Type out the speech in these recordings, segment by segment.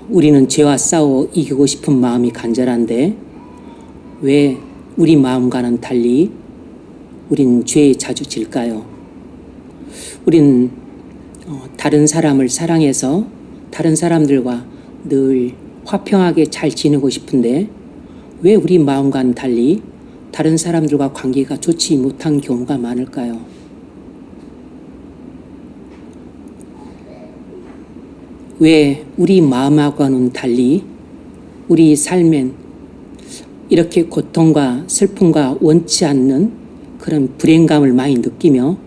우리는 죄와 싸워 이기고 싶은 마음이 간절한데 왜 우리 마음과는 달리 우린 죄에 자주 질까요? 우린 다른 사람을 사랑해서 다른 사람들과 늘 화평하게 잘 지내고 싶은데 왜 우리 마음과는 달리 다른 사람들과 관계가 좋지 못한 경우가 많을까요? 왜 우리 마음하고는 달리 우리 삶엔 이렇게 고통과 슬픔과 원치 않는 그런 불행감을 많이 느끼며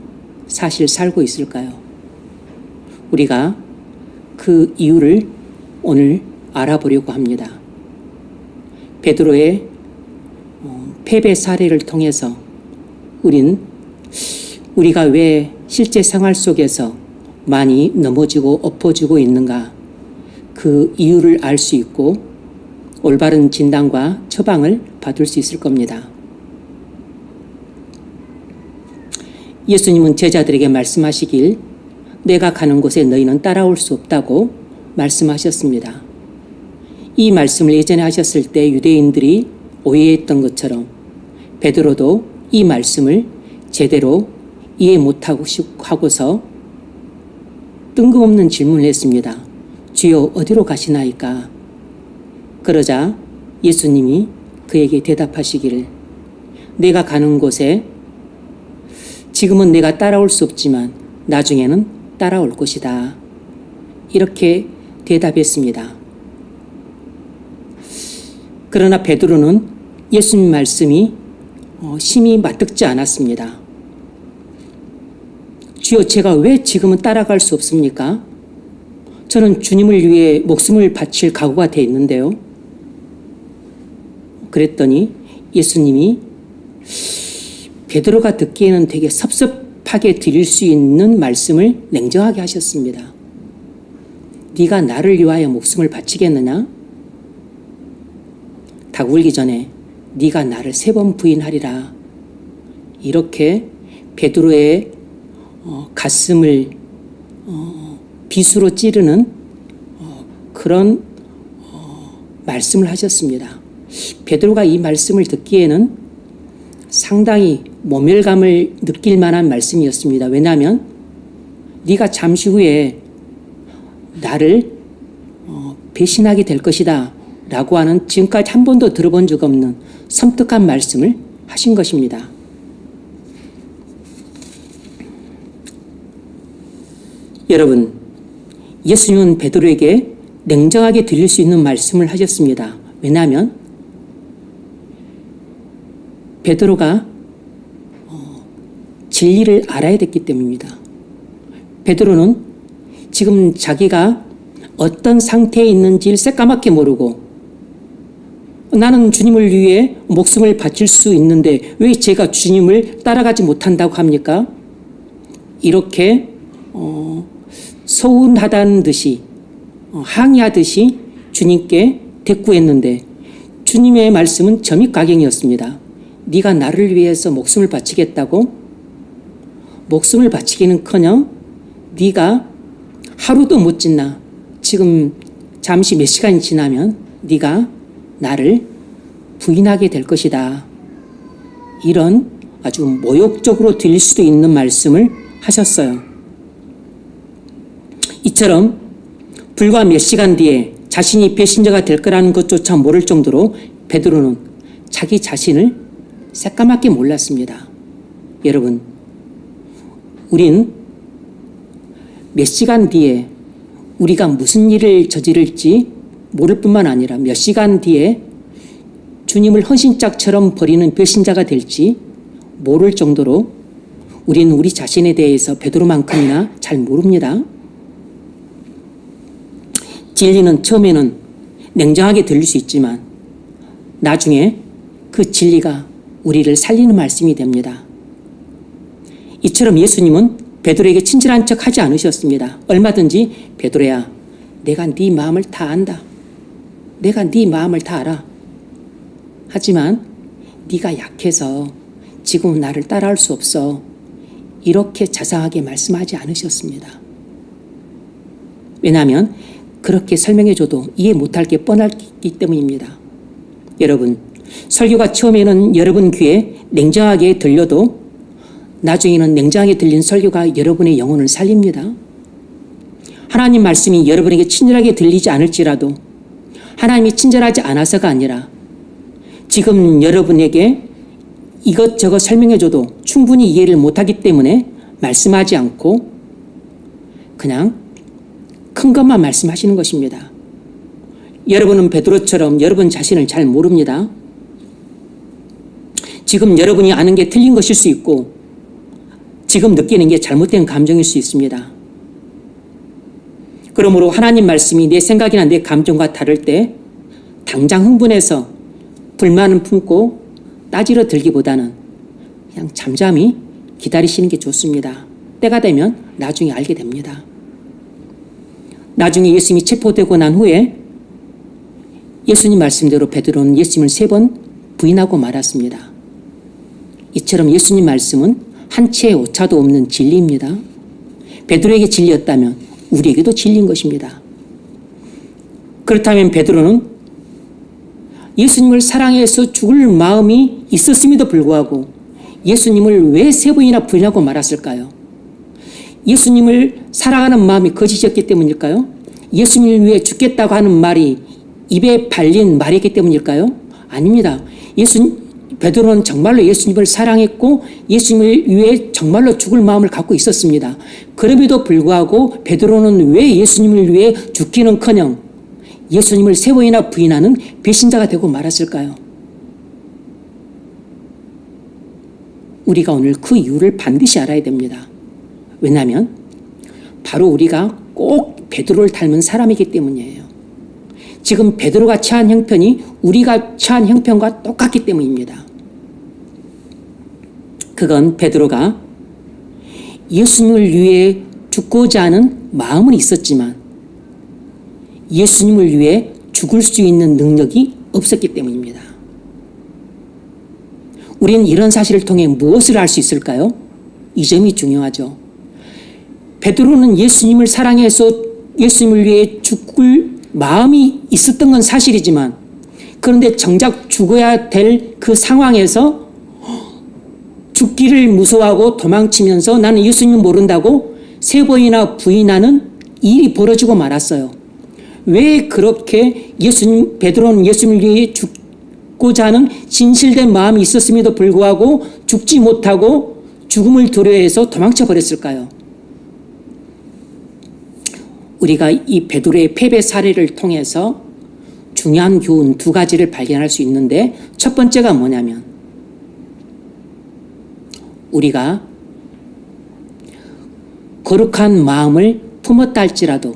사실 살고 있을까요? 우리가 그 이유를 오늘 알아보려고 합니다. 베드로의 패배 사례를 통해서 우리가 왜 실제 생활 속에서 많이 넘어지고 엎어지고 있는가, 그 이유를 알 수 있고 올바른 진단과 처방을 받을 수 있을 겁니다. 예수님은 제자들에게 말씀하시길 내가 가는 곳에 너희는 따라올 수 없다고 말씀하셨습니다. 이 말씀을 예전에 하셨을 때 유대인들이 오해했던 것처럼 베드로도 이 말씀을 제대로 이해 못하고서 뜬금없는 질문을 했습니다. 주여 어디로 가시나이까? 그러자 예수님이 그에게 대답하시기를 내가 가는 곳에 지금은 내가 따라올 수 없지만 나중에는 따라올 것이다. 이렇게 대답했습니다. 그러나 베드로는 예수님 말씀이 심히 맞듣지 않았습니다. 주여 제가 왜 지금은 따라갈 수 없습니까? 저는 주님을 위해 목숨을 바칠 각오가 되어 있는데요. 그랬더니 예수님이 베드로가 듣기에는 되게 섭섭하게 드릴 수 있는 말씀을 냉정하게 하셨습니다. 네가 나를 위하여 목숨을 바치겠느냐? 닭 울기 전에 네가 나를 3번 부인하리라. 이렇게 베드로의 가슴을 비수로 찌르는 그런 말씀을 하셨습니다. 베드로가 이 말씀을 듣기에는 상당히 모멸감을 느낄 만한 말씀이었습니다. 왜냐하면 네가 잠시 후에 나를 배신하게 될 것이다 라고 하는 지금까지 한 번도 들어본 적 없는 섬뜩한 말씀을 하신 것입니다. 여러분, 예수님은 베드로에게 냉정하게 들릴 수 있는 말씀을 하셨습니다. 왜냐하면 베드로가 진리를 알아야 됐기 때문입니다. 베드로는 지금 자기가 어떤 상태에 있는지를 새까맣게 모르고 나는 주님을 위해 목숨을 바칠 수 있는데 왜 제가 주님을 따라가지 못한다고 합니까? 이렇게 서운하다는 듯이 항의하듯이 주님께 대꾸했는데 주님의 말씀은 점입가경이었습니다. 네가 나를 위해서 목숨을 바치겠다고? 목숨을 바치기는커녕 네가 하루도 못 지나 지금 잠시 몇 시간이 지나면 네가 나를 부인하게 될 것이다. 이런 아주 모욕적으로 들릴 수도 있는 말씀을 하셨어요. 이처럼 불과 몇 시간 뒤에 자신이 배신자가 될 거라는 것조차 모를 정도로 베드로는 자기 자신을 새까맣게 몰랐습니다. 여러분, 우린 몇 시간 뒤에 우리가 무슨 일을 저지를지 모를 뿐만 아니라 몇 시간 뒤에 주님을 헌신짝처럼 버리는 배신자가 될지 모를 정도로 우리는 우리 자신에 대해서 베드로만큼이나 잘 모릅니다. 진리는 처음에는 냉정하게 들릴 수 있지만 나중에 그 진리가 우리를 살리는 말씀이 됩니다. 이처럼 예수님은 베드로에게 친절한 척 하지 않으셨습니다. 얼마든지 베드로야, 내가 네 마음을 다 안다. 내가 네 마음을 다 알아. 하지만 네가 약해서 지금은 나를 따라할 수 없어. 이렇게 자상하게 말씀하지 않으셨습니다. 왜냐하면 그렇게 설명해줘도 이해 못할 게 뻔하기 때문입니다. 여러분, 설교가 처음에는 여러분 귀에 냉정하게 들려도 나중에는 냉정하게 들린 설교가 여러분의 영혼을 살립니다. 하나님 말씀이 여러분에게 친절하게 들리지 않을지라도 하나님이 친절하지 않아서가 아니라 지금 여러분에게 이것저것 설명해줘도 충분히 이해를 못하기 때문에 말씀하지 않고 그냥 큰 것만 말씀하시는 것입니다. 여러분은 베드로처럼 여러분 자신을 잘 모릅니다. 지금 여러분이 아는 게 틀린 것일 수 있고 지금 느끼는 게 잘못된 감정일 수 있습니다. 그러므로 하나님 말씀이 내 생각이나 내 감정과 다를 때 당장 흥분해서 불만을 품고 따지러 들기보다는 그냥 잠잠히 기다리시는 게 좋습니다. 때가 되면 나중에 알게 됩니다. 나중에 예수님이 체포되고 난 후에 예수님 말씀대로 베드로는 예수님을 3번 부인하고 말았습니다. 이처럼 예수님 말씀은 한 채의 오차도 없는 진리입니다. 베드로에게 진리였다면 우리에게도 진리인 것입니다. 그렇다면 베드로는 예수님을 사랑해서 죽을 마음이 있었음에도 불구하고 예수님을 왜 3번이나 부인하고 말았을까요? 예수님을 사랑하는 마음이 거짓이었기 때문일까요? 예수님을 위해 죽겠다고 하는 말이 입에 발린 말이기 때문일까요? 아닙니다. 베드로는 정말로 예수님을 사랑했고 예수님을 위해 정말로 죽을 마음을 갖고 있었습니다. 그럼에도 불구하고 베드로는 왜 예수님을 위해 죽기는커녕 예수님을 3번이나 부인하는 배신자가 되고 말았을까요? 우리가 오늘 그 이유를 반드시 알아야 됩니다. 왜냐하면 바로 우리가 꼭 베드로를 닮은 사람이기 때문이에요. 지금 베드로가 처한 형편이 우리가 처한 형편과 똑같기 때문입니다. 그건 베드로가 예수님을 위해 죽고자 하는 마음은 있었지만 예수님을 위해 죽을 수 있는 능력이 없었기 때문입니다. 우리는 이런 사실을 통해 무엇을 알 수 있을까요? 이 점이 중요하죠. 베드로는 예수님을 사랑해서 예수님을 위해 죽을 마음이 있었던 건 사실이지만 그런데 정작 죽어야 될 그 상황에서 죽기를 무서워하고 도망치면서 나는 예수님을 모른다고 3번이나 부인하는 일이 벌어지고 말았어요. 왜 그렇게 베드로는 예수님을 위해 죽고자 하는 진실된 마음이 있었음에도 불구하고 죽지 못하고 죽음을 두려워해서 도망쳐 버렸을까요? 우리가 이 베드로의 패배 사례를 통해서 중요한 교훈 2가지를 발견할 수 있는데 첫 번째가 뭐냐면 우리가 거룩한 마음을 품었다 할지라도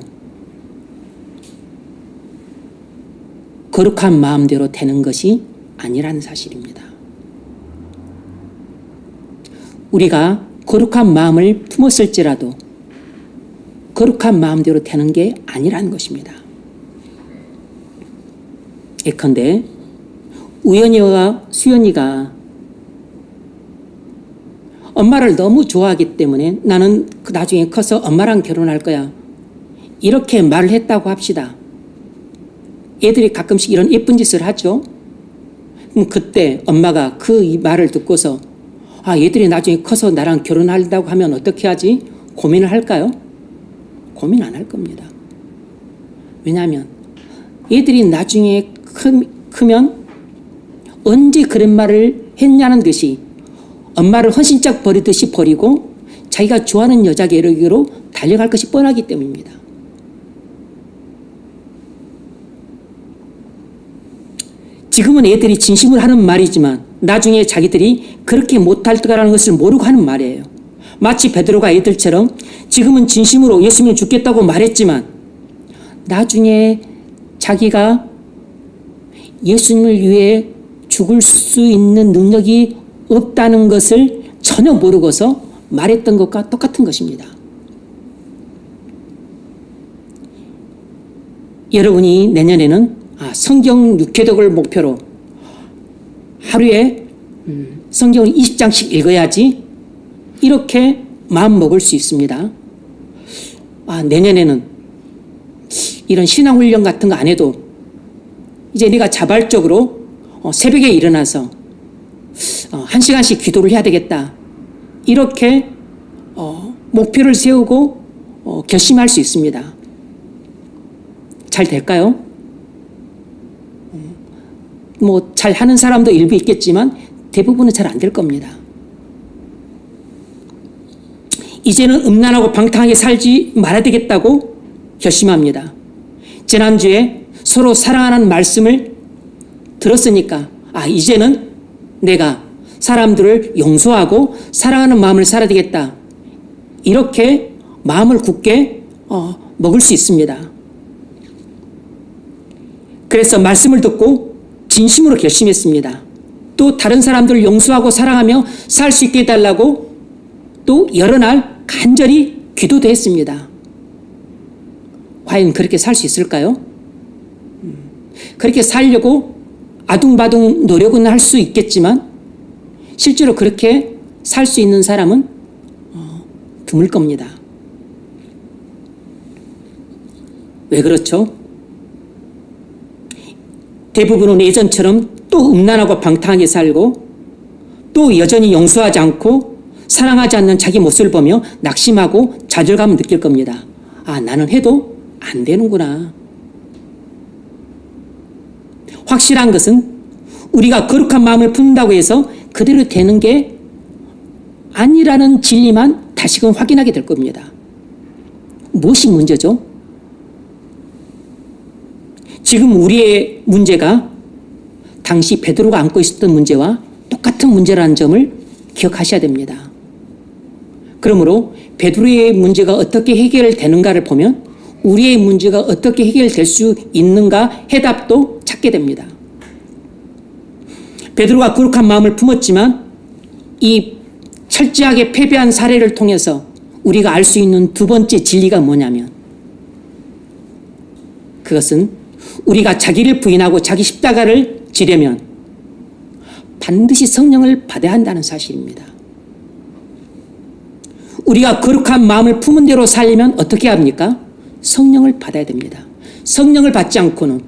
거룩한 마음대로 되는 것이 아니라는 사실입니다. 우리가 거룩한 마음을 품었을지라도 거룩한 마음대로 되는 게 아니라는 것입니다. 예컨대 우연이와 수연이가 엄마를 너무 좋아하기 때문에 나는 나중에 커서 엄마랑 결혼할 거야. 이렇게 말을 했다고 합시다. 애들이 가끔씩 이런 예쁜 짓을 하죠. 그럼 그때 엄마가 그 말을 듣고서 얘들이 나중에 커서 나랑 결혼한다고 하면 어떻게 하지? 고민을 할까요? 고민 안 할 겁니다. 왜냐하면 애들이 나중에 크면 언제 그런 말을 했냐는 듯이 엄마를 헌신짝 버리듯이 버리고 자기가 좋아하는 여자에게로 달려갈 것이 뻔하기 때문입니다. 지금은 애들이 진심으로 하는 말이지만 나중에 자기들이 그렇게 못할 거라는 것을 모르고 하는 말이에요. 마치 베드로가 애들처럼 지금은 진심으로 예수님을 죽겠다고 말했지만 나중에 자기가 예수님을 위해 죽을 수 있는 능력이 없다는 것을 전혀 모르고서 말했던 것과 똑같은 것입니다. 여러분이 내년에는 성경 6회독을 목표로 하루에 성경을 20장씩 읽어야지 이렇게 마음 먹을 수 있습니다. 내년에는 이런 신앙훈련 같은 거 안 해도 이제 내가 자발적으로 새벽에 일어나서 1시간씩 기도를 해야 되겠다. 이렇게 목표를 세우고 결심할 수 있습니다. 잘 될까요? 뭐 잘 하는 사람도 일부 있겠지만 대부분은 잘 안 될 겁니다. 이제는 음란하고 방탕하게 살지 말아야 되겠다고 결심합니다. 지난주에 서로 사랑하는 말씀을 들었으니까 이제는 내가 사람들을 용서하고 사랑하는 마음을 살아야 되겠다. 이렇게 마음을 굳게 먹을 수 있습니다. 그래서 말씀을 듣고 진심으로 결심했습니다. 또 다른 사람들을 용서하고 사랑하며 살 수 있게 해달라고 또 여러 날 간절히 기도도 했습니다. 과연 그렇게 살 수 있을까요? 그렇게 살려고 아둥바둥 노력은 할 수 있겠지만 실제로 그렇게 살 수 있는 사람은 드물 겁니다. 왜 그렇죠? 대부분은 예전처럼 또 음란하고 방탕하게 살고 또 여전히 용서하지 않고 사랑하지 않는 자기 모습을 보며 낙심하고 좌절감을 느낄 겁니다. 나는 해도 안 되는구나. 확실한 것은 우리가 거룩한 마음을 품는다고 해서 그대로 되는 게 아니라는 진리만 다시금 확인하게 될 겁니다. 무엇이 문제죠? 지금 우리의 문제가 당시 베드로가 안고 있었던 문제와 똑같은 문제라는 점을 기억하셔야 됩니다. 그러므로 베드로의 문제가 어떻게 해결되는가를 보면 우리의 문제가 어떻게 해결될 수 있는가 해답도 찾게 됩니다. 베드로가 거룩한 마음을 품었지만 이 철저하게 패배한 사례를 통해서 우리가 알 수 있는 두 번째 진리가 뭐냐면 그것은 우리가 자기를 부인하고 자기 십자가를 지려면 반드시 성령을 받아야 한다는 사실입니다. 우리가 거룩한 마음을 품은 대로 살려면 어떻게 합니까? 성령을 받아야 됩니다. 성령을 받지 않고는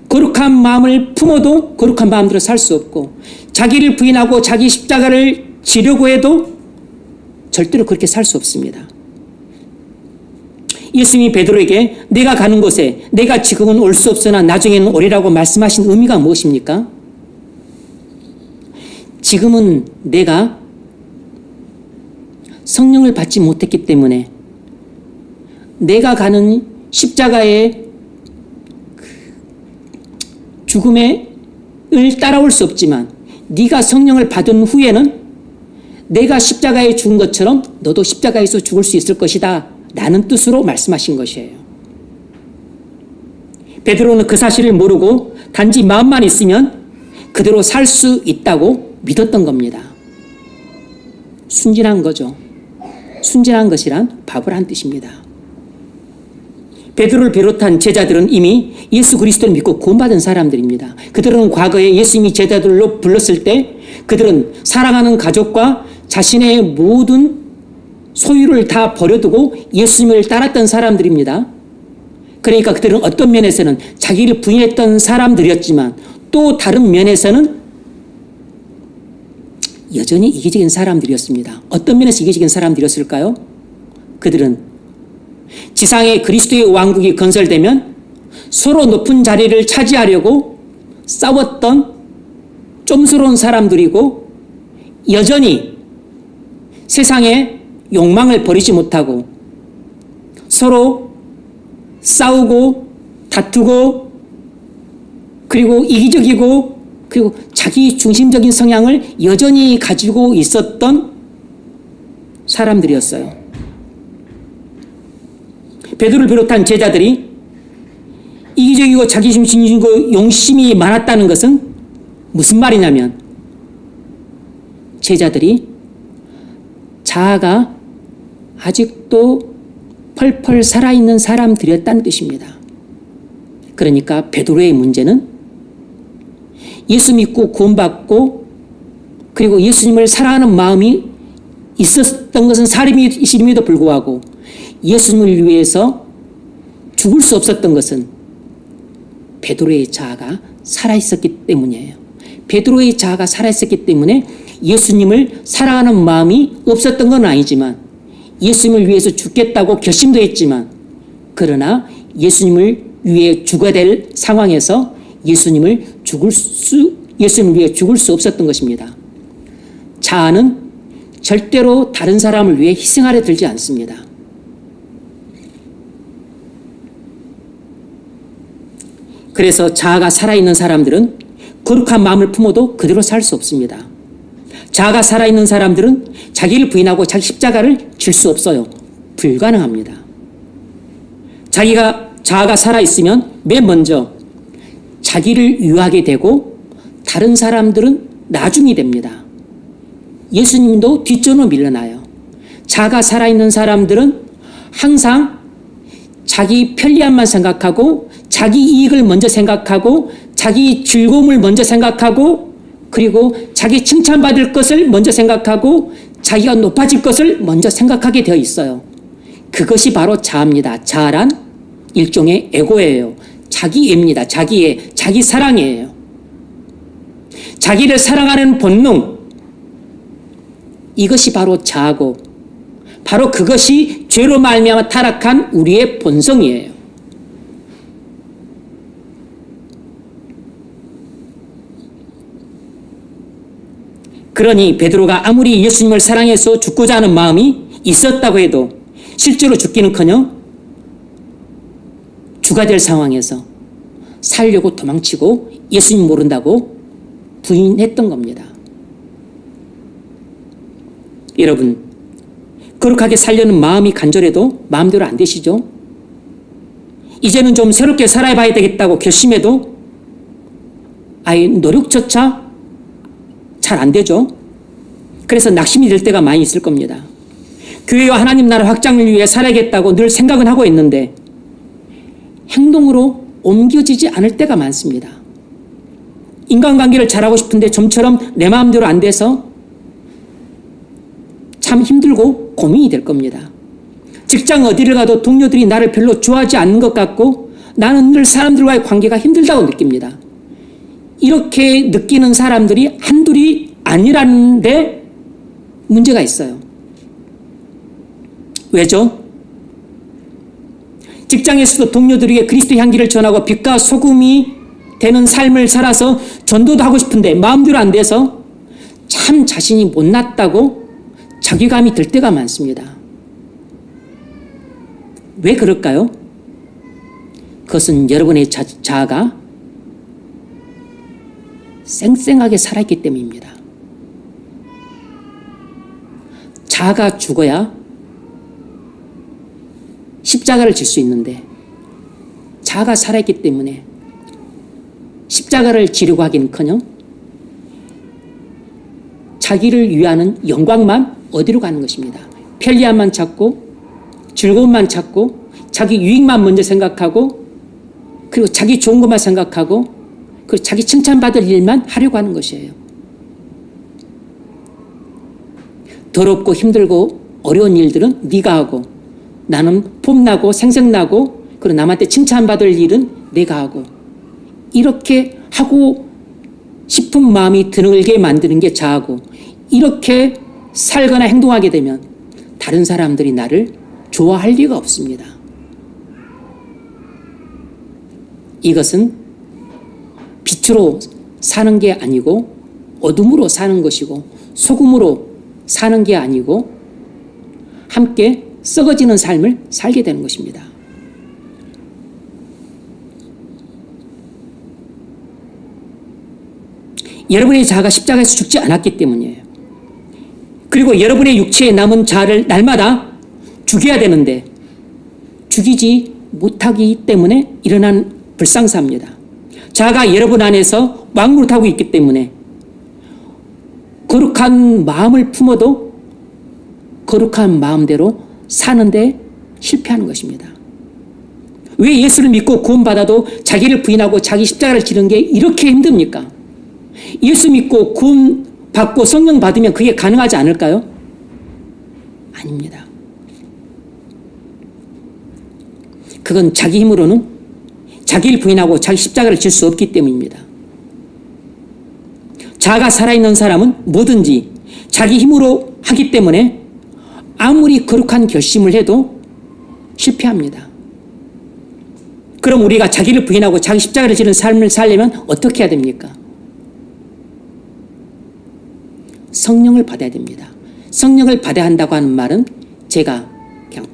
거룩한 마음을 품어도 거룩한 마음대로 살 수 없고 자기를 부인하고 자기 십자가를 지려고 해도 절대로 그렇게 살 수 없습니다. 예수님이 베드로에게 내가 가는 곳에 내가 지금은 올 수 없으나 나중에는 오리라고 말씀하신 의미가 무엇입니까? 지금은 내가 성령을 받지 못했기 때문에 내가 가는 십자가의 죽음을 따라올 수 없지만 네가 성령을 받은 후에는 내가 십자가에 죽은 것처럼 너도 십자가에서 죽을 수 있을 것이다 라는 뜻으로 말씀하신 것이에요. 베드로는 그 사실을 모르고 단지 마음만 있으면 그대로 살 수 있다고 믿었던 겁니다. 순진한 거죠. 순진한 것이란 바보란 뜻입니다. 베드로를 비롯한 제자들은 이미 예수 그리스도를 믿고 구원받은 사람들입니다. 그들은 과거에 예수님이 제자들로 불렀을 때 그들은 사랑하는 가족과 자신의 모든 소유를 다 버려두고 예수님을 따랐던 사람들입니다. 그러니까 그들은 어떤 면에서는 자기를 부인했던 사람들이었지만 또 다른 면에서는 여전히 이기적인 사람들이었습니다. 어떤 면에서 이기적인 사람들이었을까요? 그들은 지상에 그리스도의 왕국이 건설되면 서로 높은 자리를 차지하려고 싸웠던 좀스러운 사람들이고 여전히 세상의 욕망을 버리지 못하고 서로 싸우고 다투고 그리고 이기적이고 그리고 자기 중심적인 성향을 여전히 가지고 있었던 사람들이었어요. 베드로를 비롯한 제자들이 이기적이고 자기중심적이고 용심이 많았다는 것은 무슨 말이냐면 제자들이 자아가 아직도 펄펄 살아있는 사람들이었다는 뜻입니다. 그러니까 베드로의 문제는 예수 믿고 구원받고 그리고 예수님을 사랑하는 마음이 있었던 것은 사람이심에도 불구하고 예수님을 위해서 죽을 수 없었던 것은 베드로의 자아가 살아있었기 때문이에요. 베드로의 자아가 살아있었기 때문에 예수님을 사랑하는 마음이 없었던 건 아니지만 예수님을 위해서 죽겠다고 결심도 했지만 그러나 예수님을 위해 죽어야 될 상황에서 예수님을 위해 죽을 수 없었던 것입니다. 자아는 절대로 다른 사람을 위해 희생하려 들지 않습니다. 그래서 자아가 살아있는 사람들은 거룩한 마음을 품어도 그대로 살 수 없습니다. 자아가 살아있는 사람들은 자기를 부인하고 자기 십자가를 질 수 없어요. 불가능합니다. 자아가 살아있으면 맨 먼저 자기를 위하게 되고 다른 사람들은 나중이 됩니다. 예수님도 뒷전으로 밀려나요. 자아가 살아있는 사람들은 항상 자기 편리함만 생각하고 자기 이익을 먼저 생각하고 자기 즐거움을 먼저 생각하고 그리고 자기 칭찬받을 것을 먼저 생각하고 자기가 높아질 것을 먼저 생각하게 되어 있어요. 그것이 바로 자아입니다. 자아란 일종의 에고예요. 자기애입니다. 자기애, 자기 사랑이에요. 자기를 사랑하는 본능, 이것이 바로 자아고 바로 그것이 죄로 말미암아 타락한 우리의 본성이에요. 그러니 베드로가 아무리 예수님을 사랑해서 죽고자 하는 마음이 있었다고 해도 실제로 죽기는커녕 주가 될 상황에서 살려고 도망치고 예수님 모른다고 부인했던 겁니다. 여러분, 거룩하게 살려는 마음이 간절해도 마음대로 안 되시죠? 이제는 좀 새롭게 살아봐야 되겠다고 결심해도 아예 노력조차 잘 안 되죠? 그래서 낙심이 될 때가 많이 있을 겁니다. 교회와 하나님 나라 확장을 위해 살아야겠다고 늘 생각은 하고 있는데 행동으로 옮겨지지 않을 때가 많습니다. 인간관계를 잘하고 싶은데 좀처럼 내 마음대로 안 돼서 참 힘들고 고민이 될 겁니다. 직장 어디를 가도 동료들이 나를 별로 좋아하지 않는 것 같고 나는 늘 사람들과의 관계가 힘들다고 느낍니다. 이렇게 느끼는 사람들이 한둘이 아니라는데 문제가 있어요. 왜죠? 직장에서도 동료들에게 그리스도 향기를 전하고 빛과 소금이 되는 삶을 살아서 전도도 하고 싶은데 마음대로 안 돼서 참 자신이 못났다고 자괴감이 들 때가 많습니다. 왜 그럴까요? 그것은 여러분의 자아가 쌩쌩하게 살아있기 때문입니다. 자아가 죽어야 십자가를 질 수 있는데 자아가 살아있기 때문에 십자가를 지려고 하기는커녕 자기를 위하는 영광만 어디로 가는 것입니다. 편리함만 찾고 즐거움만 찾고 자기 유익만 먼저 생각하고 그리고 자기 좋은 것만 생각하고 그리고 자기 칭찬받을 일만 하려고 하는 것이에요. 더럽고 힘들고 어려운 일들은 네가 하고 나는 폼나고 생색나고 그리고 남한테 칭찬받을 일은 내가 하고 이렇게 하고 싶은 마음이 드물게 만드는 게 자아고 이렇게 살거나 행동하게 되면 다른 사람들이 나를 좋아할 리가 없습니다. 이것은 빛으로 사는 게 아니고 어둠으로 사는 것이고 소금으로 사는 게 아니고 함께 썩어지는 삶을 살게 되는 것입니다. 여러분의 자아가 십자가에서 죽지 않았기 때문이에요. 그리고 여러분의 육체에 남은 자아를 날마다 죽여야 되는데 죽이지 못하기 때문에 일어난 불상사입니다. 자아가 여러분 안에서 왕노릇하고 있기 때문에 거룩한 마음을 품어도 거룩한 마음대로 사는데 실패하는 것입니다. 왜 예수를 믿고 구원받아도 자기를 부인하고 자기 십자가를 지는 게 이렇게 힘듭니까? 예수 믿고 구원받고 성령 받으면 그게 가능하지 않을까요? 아닙니다. 그건 자기 힘으로는 자기를 부인하고 자기 십자가를 질 수 없기 때문입니다. 자아가 살아있는 사람은 뭐든지 자기 힘으로 하기 때문에 아무리 거룩한 결심을 해도 실패합니다. 그럼 우리가 자기를 부인하고 자기 십자가를 지는 삶을 살려면 어떻게 해야 됩니까? 성령을 받아야 됩니다. 성령을 받아야 한다고 하는 말은 제가 그냥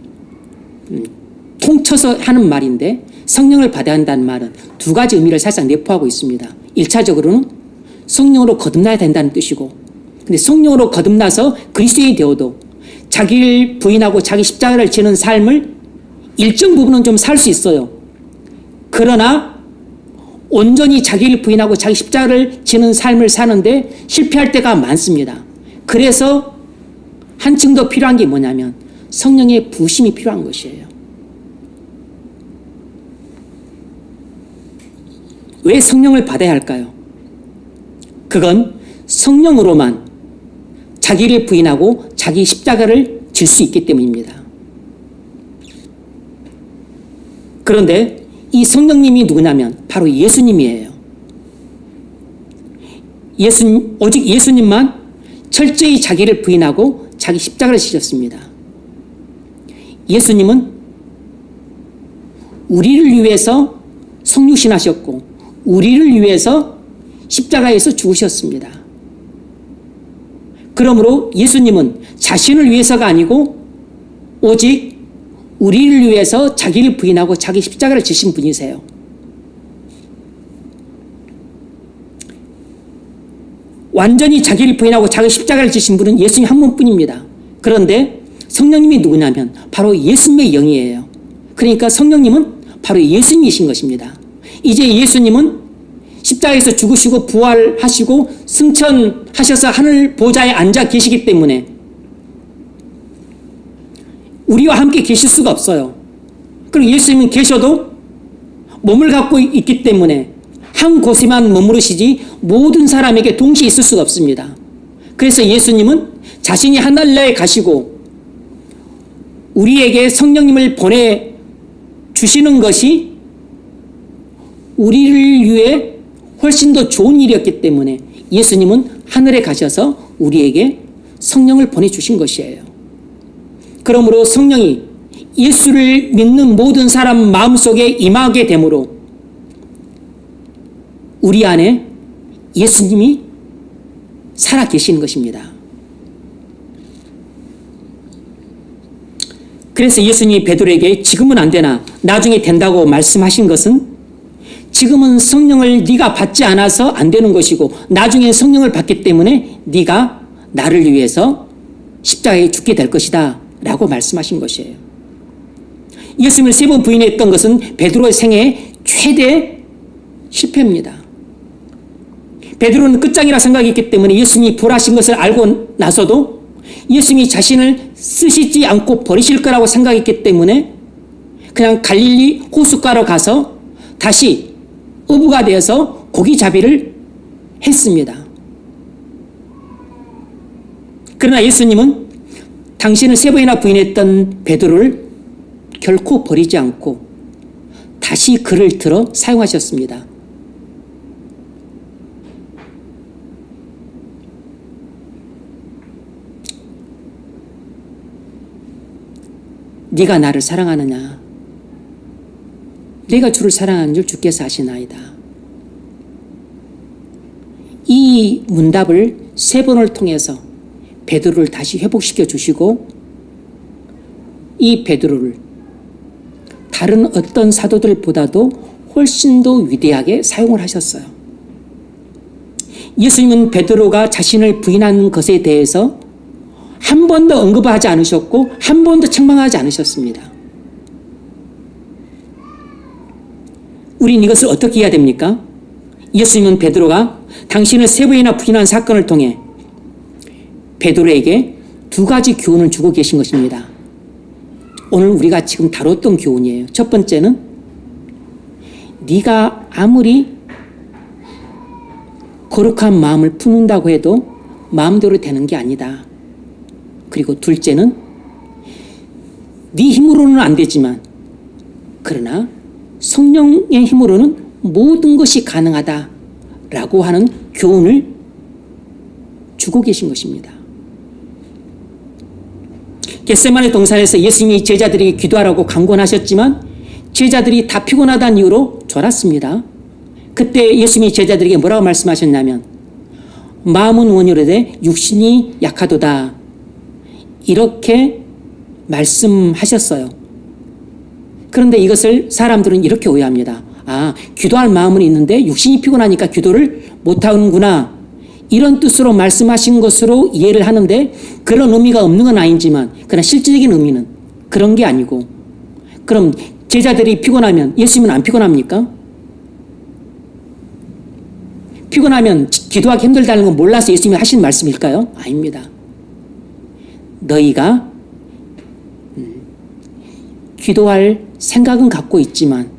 통쳐서 하는 말인데, 성령을 받아야 한다는 말은 두 가지 의미를 살짝 내포하고 있습니다. 1차적으로는 성령으로 거듭나야 된다는 뜻이고, 근데 성령으로 거듭나서 그리스도인이 되어도 자기를 부인하고 자기 십자가를 지는 삶을 일정 부분은 좀 살 수 있어요. 그러나 온전히 자기를 부인하고 자기 십자가를 지는 삶을 사는데 실패할 때가 많습니다. 그래서 한층 더 필요한 게 뭐냐면 성령의 부심이 필요한 것이에요. 왜 성령을 받아야 할까요? 그건 성령으로만 자기를 부인하고 자기 십자가를 질 수 있기 때문입니다. 그런데 이 성령님이 누구냐면 바로 예수님이에요. 오직 예수님만 철저히 자기를 부인하고 자기 십자가를 지셨습니다. 예수님은 우리를 위해서 성육신하셨고 우리를 위해서 십자가에서 죽으셨습니다. 그러므로 예수님은 자신을 위해서가 아니고 오직 우리를 위해서 자기를 부인하고 자기 십자가를 지신 분이세요. 완전히 자기를 부인하고 자기 십자가를 지신 분은 예수님 한 분뿐입니다. 그런데 성령님이 누구냐면 바로 예수님의 영이에요. 그러니까 성령님은 바로 예수님이신 것입니다. 이제 예수님은 십자가에서 죽으시고 부활하시고 승천하셔서 하늘 보좌에 앉아 계시기 때문에 우리와 함께 계실 수가 없어요. 그리고 예수님은 계셔도 몸을 갖고 있기 때문에 한 곳에만 머무르시지 모든 사람에게 동시에 있을 수가 없습니다. 그래서 예수님은 자신이 하늘나라에 가시고 우리에게 성령님을 보내주시는 것이 우리를 위해 훨씬 더 좋은 일이었기 때문에 예수님은 하늘에 가셔서 우리에게 성령을 보내주신 것이에요. 그러므로 성령이 예수를 믿는 모든 사람 마음속에 임하게 되므로 우리 안에 예수님이 살아 계시는 것입니다. 그래서 예수님이 베드로에게 지금은 안 되나 나중에 된다고 말씀하신 것은 지금은 성령을 네가 받지 않아서 안 되는 것이고 나중에 성령을 받기 때문에 네가 나를 위해서 십자가에 죽게 될 것이다 라고 말씀하신 것이에요. 예수님을 3번 부인했던 것은 베드로의 생애의 최대 실패입니다. 베드로는 끝장이라 생각했기 때문에 예수님이 부활하신 것을 알고 나서도 예수님이 자신을 쓰시지 않고 버리실 거라고 생각했기 때문에 그냥 갈릴리 호숫가로 가서 다시 어부가 되어서 고기잡이를 했습니다. 그러나 예수님은 당신을 3번이나 부인했던 베드로를 결코 버리지 않고 다시 그를 들어 사용하셨습니다. 네가 나를 사랑하느냐? 내가 주를 사랑하는 줄 주께서 아시나이다. 이 문답을 3번을 통해서 베드로를 다시 회복시켜 주시고 이 베드로를 다른 어떤 사도들보다도 훨씬 더 위대하게 사용을 하셨어요. 예수님은 베드로가 자신을 부인한 것에 대해서 한 번도 언급하지 않으셨고 한 번도 책망하지 않으셨습니다. 우린 이것을 어떻게 해야 됩니까? 예수님은 베드로가 당신을 3번이나 부인한 사건을 통해 베드로에게 2가지 교훈을 주고 계신 것입니다. 오늘 우리가 지금 다뤘던 교훈이에요. 첫 번째는 네가 아무리 거룩한 마음을 품는다고 해도 마음대로 되는 게 아니다. 그리고 둘째는 네 힘으로는 안 되지만 그러나 성령의 힘으로는 모든 것이 가능하다라고 하는 교훈을 주고 계신 것입니다. 겟세마네 동산에서 예수님이 제자들에게 기도하라고 강권하셨지만 제자들이 다 피곤하다는 이유로 졸았습니다. 그때 예수님이 제자들에게 뭐라고 말씀하셨냐면 마음은 원이로되 육신이 약하도다 이렇게 말씀하셨어요. 그런데 이것을 사람들은 이렇게 오해합니다. 아, 기도할 마음은 있는데 육신이 피곤하니까 기도를 못하는구나, 이런 뜻으로 말씀하신 것으로 이해를 하는데 그런 의미가 없는 건 아니지만 그러나 실질적인 의미는 그런 게 아니고, 그럼 제자들이 피곤하면 예수님은 안 피곤합니까? 피곤하면 기도하기 힘들다는 건 몰라서 예수님이 하신 말씀일까요? 아닙니다. 너희가 기도할 생각은 갖고 있지만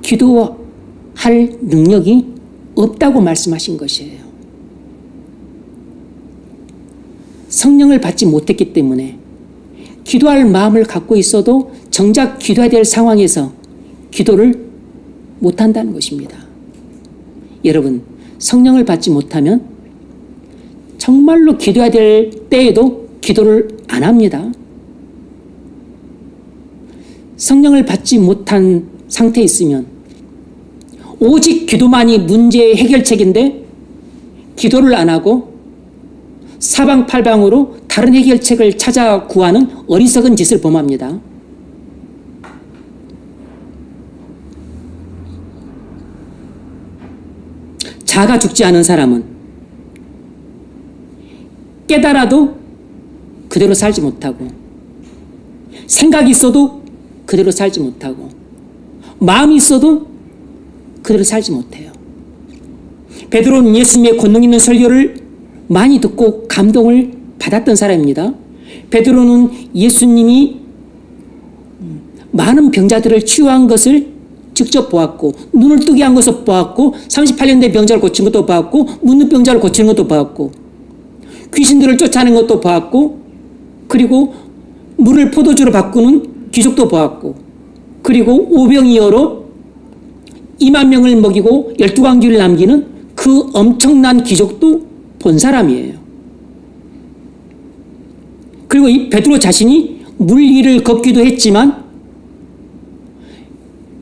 기도할 능력이 없다고 말씀하신 것이에요. 성령을 받지 못했기 때문에 기도할 마음을 갖고 있어도 정작 기도해야 될 상황에서 기도를 못한다는 것입니다. 여러분, 성령을 받지 못하면 정말로 기도해야 될 때에도 기도를 안 합니다. 성령을 받지 못한 상태에 있으면 오직 기도만이 문제의 해결책인데 기도를 안 하고 사방팔방으로 다른 해결책을 찾아 구하는 어리석은 짓을 범합니다. 자가 죽지 않은 사람은 깨달아도 그대로 살지 못하고 생각이 있어도 그대로 살지 못하고 마음이 있어도 그대로 살지 못해요. 베드로는 예수님의 권능 있는 설교를 많이 듣고 감동을 받았던 사람입니다. 베드로는 예수님이 많은 병자들을 치유한 것을 직접 보았고 눈을 뜨게 한 것을 보았고 38년 된 병자를 고친 것도 보았고 묻는 병자를 고치는 것도 보았고 귀신들을 쫓아내는 것도 보았고 그리고 물을 포도주로 바꾸는 기적도 보았고 그리고 오병이어로 2만 명을 먹이고 12광주를 남기는 그 엄청난 기적도 본 사람이에요. 그리고 이 베드로 자신이 물 위를 걷기도 했지만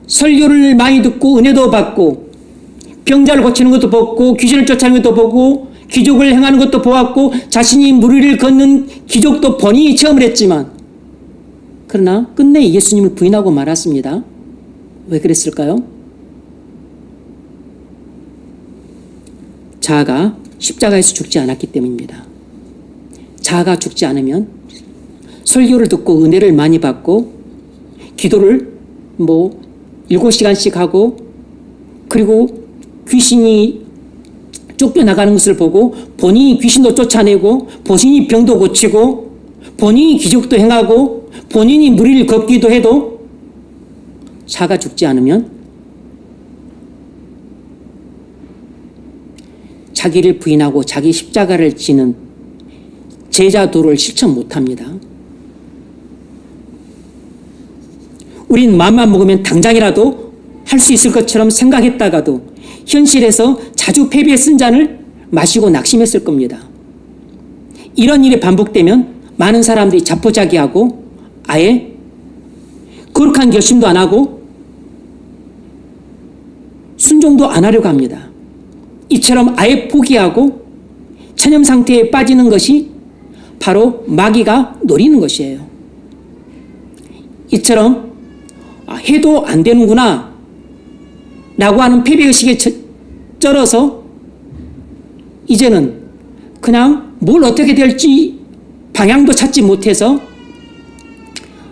설교를 많이 듣고 은혜도 받고 병자를 고치는 것도 보고 귀신을 쫓아내는 것도 보고 기적을 행하는 것도 보았고 자신이 물 위를 걷는 기적도 본인이 체험을 했지만 그러나 끝내 예수님을 부인하고 말았습니다. 왜 그랬을까요? 자아가 십자가에서 죽지 않았기 때문입니다. 자아가 죽지 않으면 설교를 듣고 은혜를 많이 받고 기도를 7시간씩 하고 그리고 귀신이 쫓겨나가는 것을 보고 본인이 귀신도 쫓아내고 본인이 병도 고치고 본인이 기적도 행하고 본인이 물 위를 걷기도 해도 자아가 죽지 않으면 자기를 부인하고 자기 십자가를 지는 제자도를 실천 못합니다. 우린 마음만 먹으면 당장이라도 할 수 있을 것처럼 생각했다가도 현실에서 자주 패배의 잔을 마시고 낙심했을 겁니다. 이런 일이 반복되면 많은 사람들이 자포자기하고 아예 거룩한 결심도 안 하고 순종도 안 하려고 합니다. 이처럼 아예 포기하고 체념 상태에 빠지는 것이 바로 마귀가 노리는 것이에요. 이처럼 해도 안 되는구나 라고 하는 패배의식에 쩔어서 이제는 그냥 뭘 어떻게 될지 방향도 찾지 못해서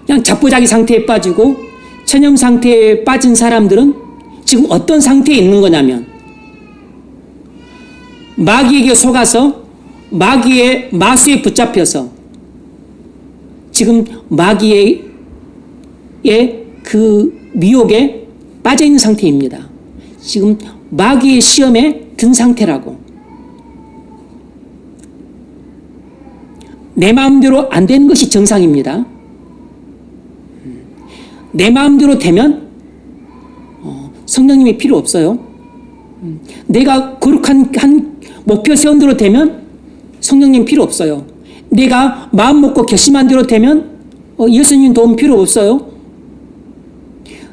그냥 자포자기 상태에 빠지고 체념 상태에 빠진 사람들은 지금 어떤 상태에 있는 거냐면 마귀에게 속아서 마귀의 마수에 붙잡혀서 지금 마귀의 그 미혹에 빠져 있는 상태입니다. 지금 마귀의 시험에 든 상태라고. 내 마음대로 안 되는 것이 정상입니다. 내 마음대로 되면 성령님이 필요 없어요. 내가 거룩한 한 목표 세운 대로 되면 성령님 필요 없어요. 내가 마음 먹고 결심한 대로 되면 예수님 도움 필요 없어요.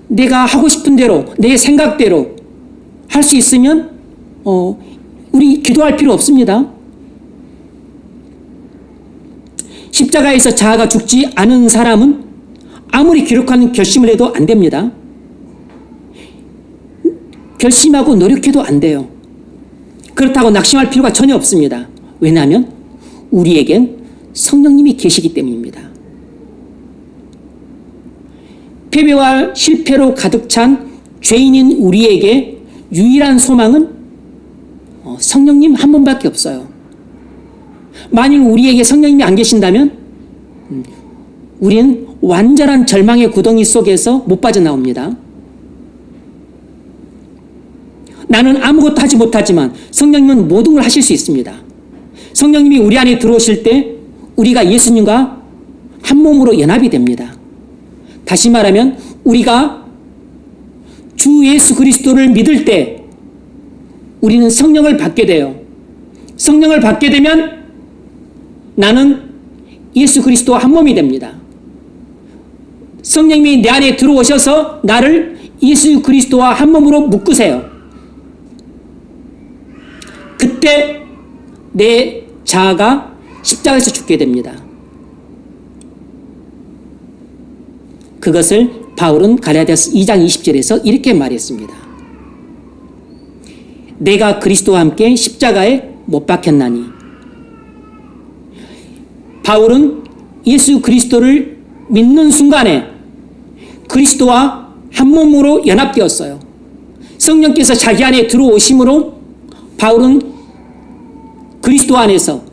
내가 하고 싶은 대로 내 생각대로 할 수 있으면 우리 기도할 필요 없습니다. 십자가에서 자아가 죽지 않은 사람은 아무리 기록하는 결심을 해도 안 됩니다. 결심하고 노력해도 안 돼요. 그렇다고 낙심할 필요가 전혀 없습니다. 왜냐하면 우리에겐 성령님이 계시기 때문입니다. 패배와 실패로 가득 찬 죄인인 우리에게 유일한 소망은 성령님 한 분밖에 없어요. 만일 우리에게 성령님이 안 계신다면 우리는 완전한 절망의 구덩이 속에서 못 빠져나옵니다. 나는 아무것도 하지 못하지만 성령님은 모든 걸 하실 수 있습니다. 성령님이 우리 안에 들어오실 때 우리가 예수님과 한 몸으로 연합이 됩니다. 다시 말하면 우리가 주 예수 그리스도를 믿을 때 우리는 성령을 받게 돼요. 성령을 받게 되면 나는 예수 그리스도와 한 몸이 됩니다. 성령님이 내 안에 들어오셔서 나를 예수 그리스도와 한 몸으로 묶으세요. 그때 내 자아가 십자가에서 죽게 됩니다. 그것을 바울은 갈라디아서 2장 20절에서 이렇게 말했습니다. 내가 그리스도와 함께 십자가에 못 박혔나니. 바울은 예수 그리스도를 믿는 순간에 그리스도와 한 몸으로 연합되었어요. 성령께서 자기 안에 들어오심으로 바울은 그리스도 안에서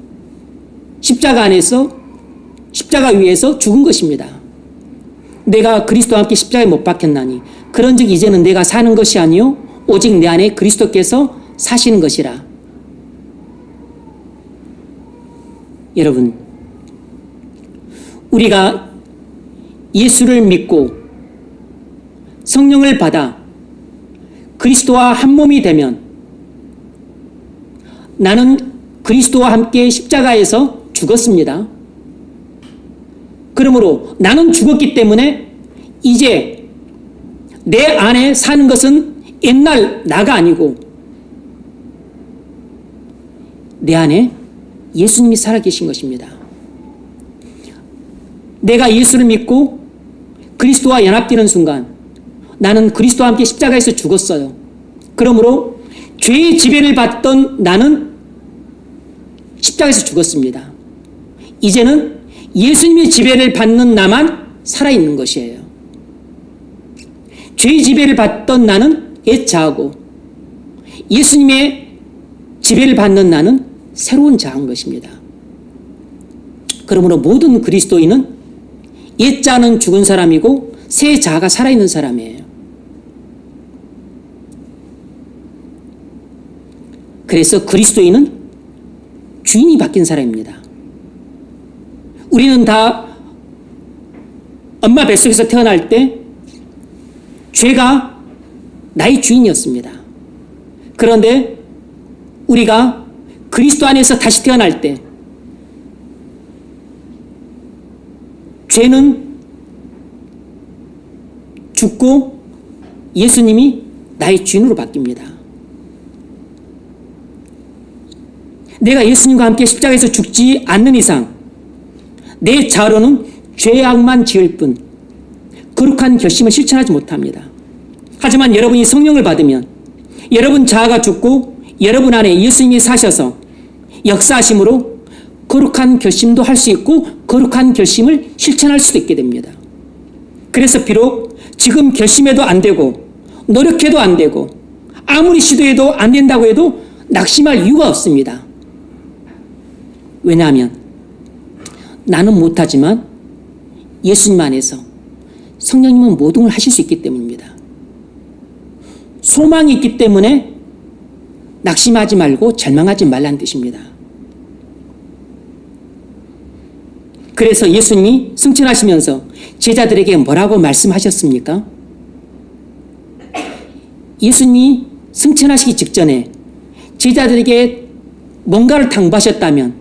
십자가 위에서 죽은 것입니다. 내가 그리스도와 함께 십자가에 못 박혔나니 그런즉 이제는 내가 사는 것이 아니요 오직 내 안에 그리스도께서 사시는 것이라. 여러분, 우리가 예수를 믿고 성령을 받아 그리스도와 한 몸이 되면 나는 그리스도와 함께 십자가에서 죽었습니다. 그러므로 나는 죽었기 때문에 이제 내 안에 사는 것은 옛날 나가 아니고 내 안에 예수님이 살아계신 것입니다. 내가 예수를 믿고 그리스도와 연합되는 순간 나는 그리스도와 함께 십자가에서 죽었어요. 그러므로 죄의 지배를 받던 나는 십자가에서 죽었습니다. 이제는 예수님의 지배를 받는 나만 살아있는 것이에요. 죄의 지배를 받던 나는 옛 자아고 예수님의 지배를 받는 나는 새로운 자아인 것입니다. 그러므로 모든 그리스도인은 옛 자아는 죽은 사람이고 새 자아가 살아있는 사람이에요. 그래서 그리스도인은 주인이 바뀐 사람입니다. 우리는 다 엄마 뱃속에서 태어날 때 죄가 나의 주인이었습니다. 그런데 우리가 그리스도 안에서 다시 태어날 때 죄는 죽고 예수님이 나의 주인으로 바뀝니다. 내가 예수님과 함께 십자가에서 죽지 않는 이상 내 자아로는 죄악만 지을 뿐 거룩한 결심을 실천하지 못합니다. 하지만 여러분이 성령을 받으면 여러분 자아가 죽고 여러분 안에 예수님이 사셔서 역사하심으로 거룩한 결심도 할 수 있고 거룩한 결심을 실천할 수도 있게 됩니다. 그래서 비록 지금 결심해도 안 되고 노력해도 안 되고 아무리 시도해도 안 된다고 해도 낙심할 이유가 없습니다. 왜냐하면 나는 못하지만 예수님 안에서 성령님은 모든 걸 하실 수 있기 때문입니다. 소망이 있기 때문에 낙심하지 말고 절망하지 말라는 뜻입니다. 그래서 예수님이 승천하시면서 제자들에게 뭐라고 말씀하셨습니까? 예수님이 승천하시기 직전에 제자들에게 뭔가를 당부하셨다면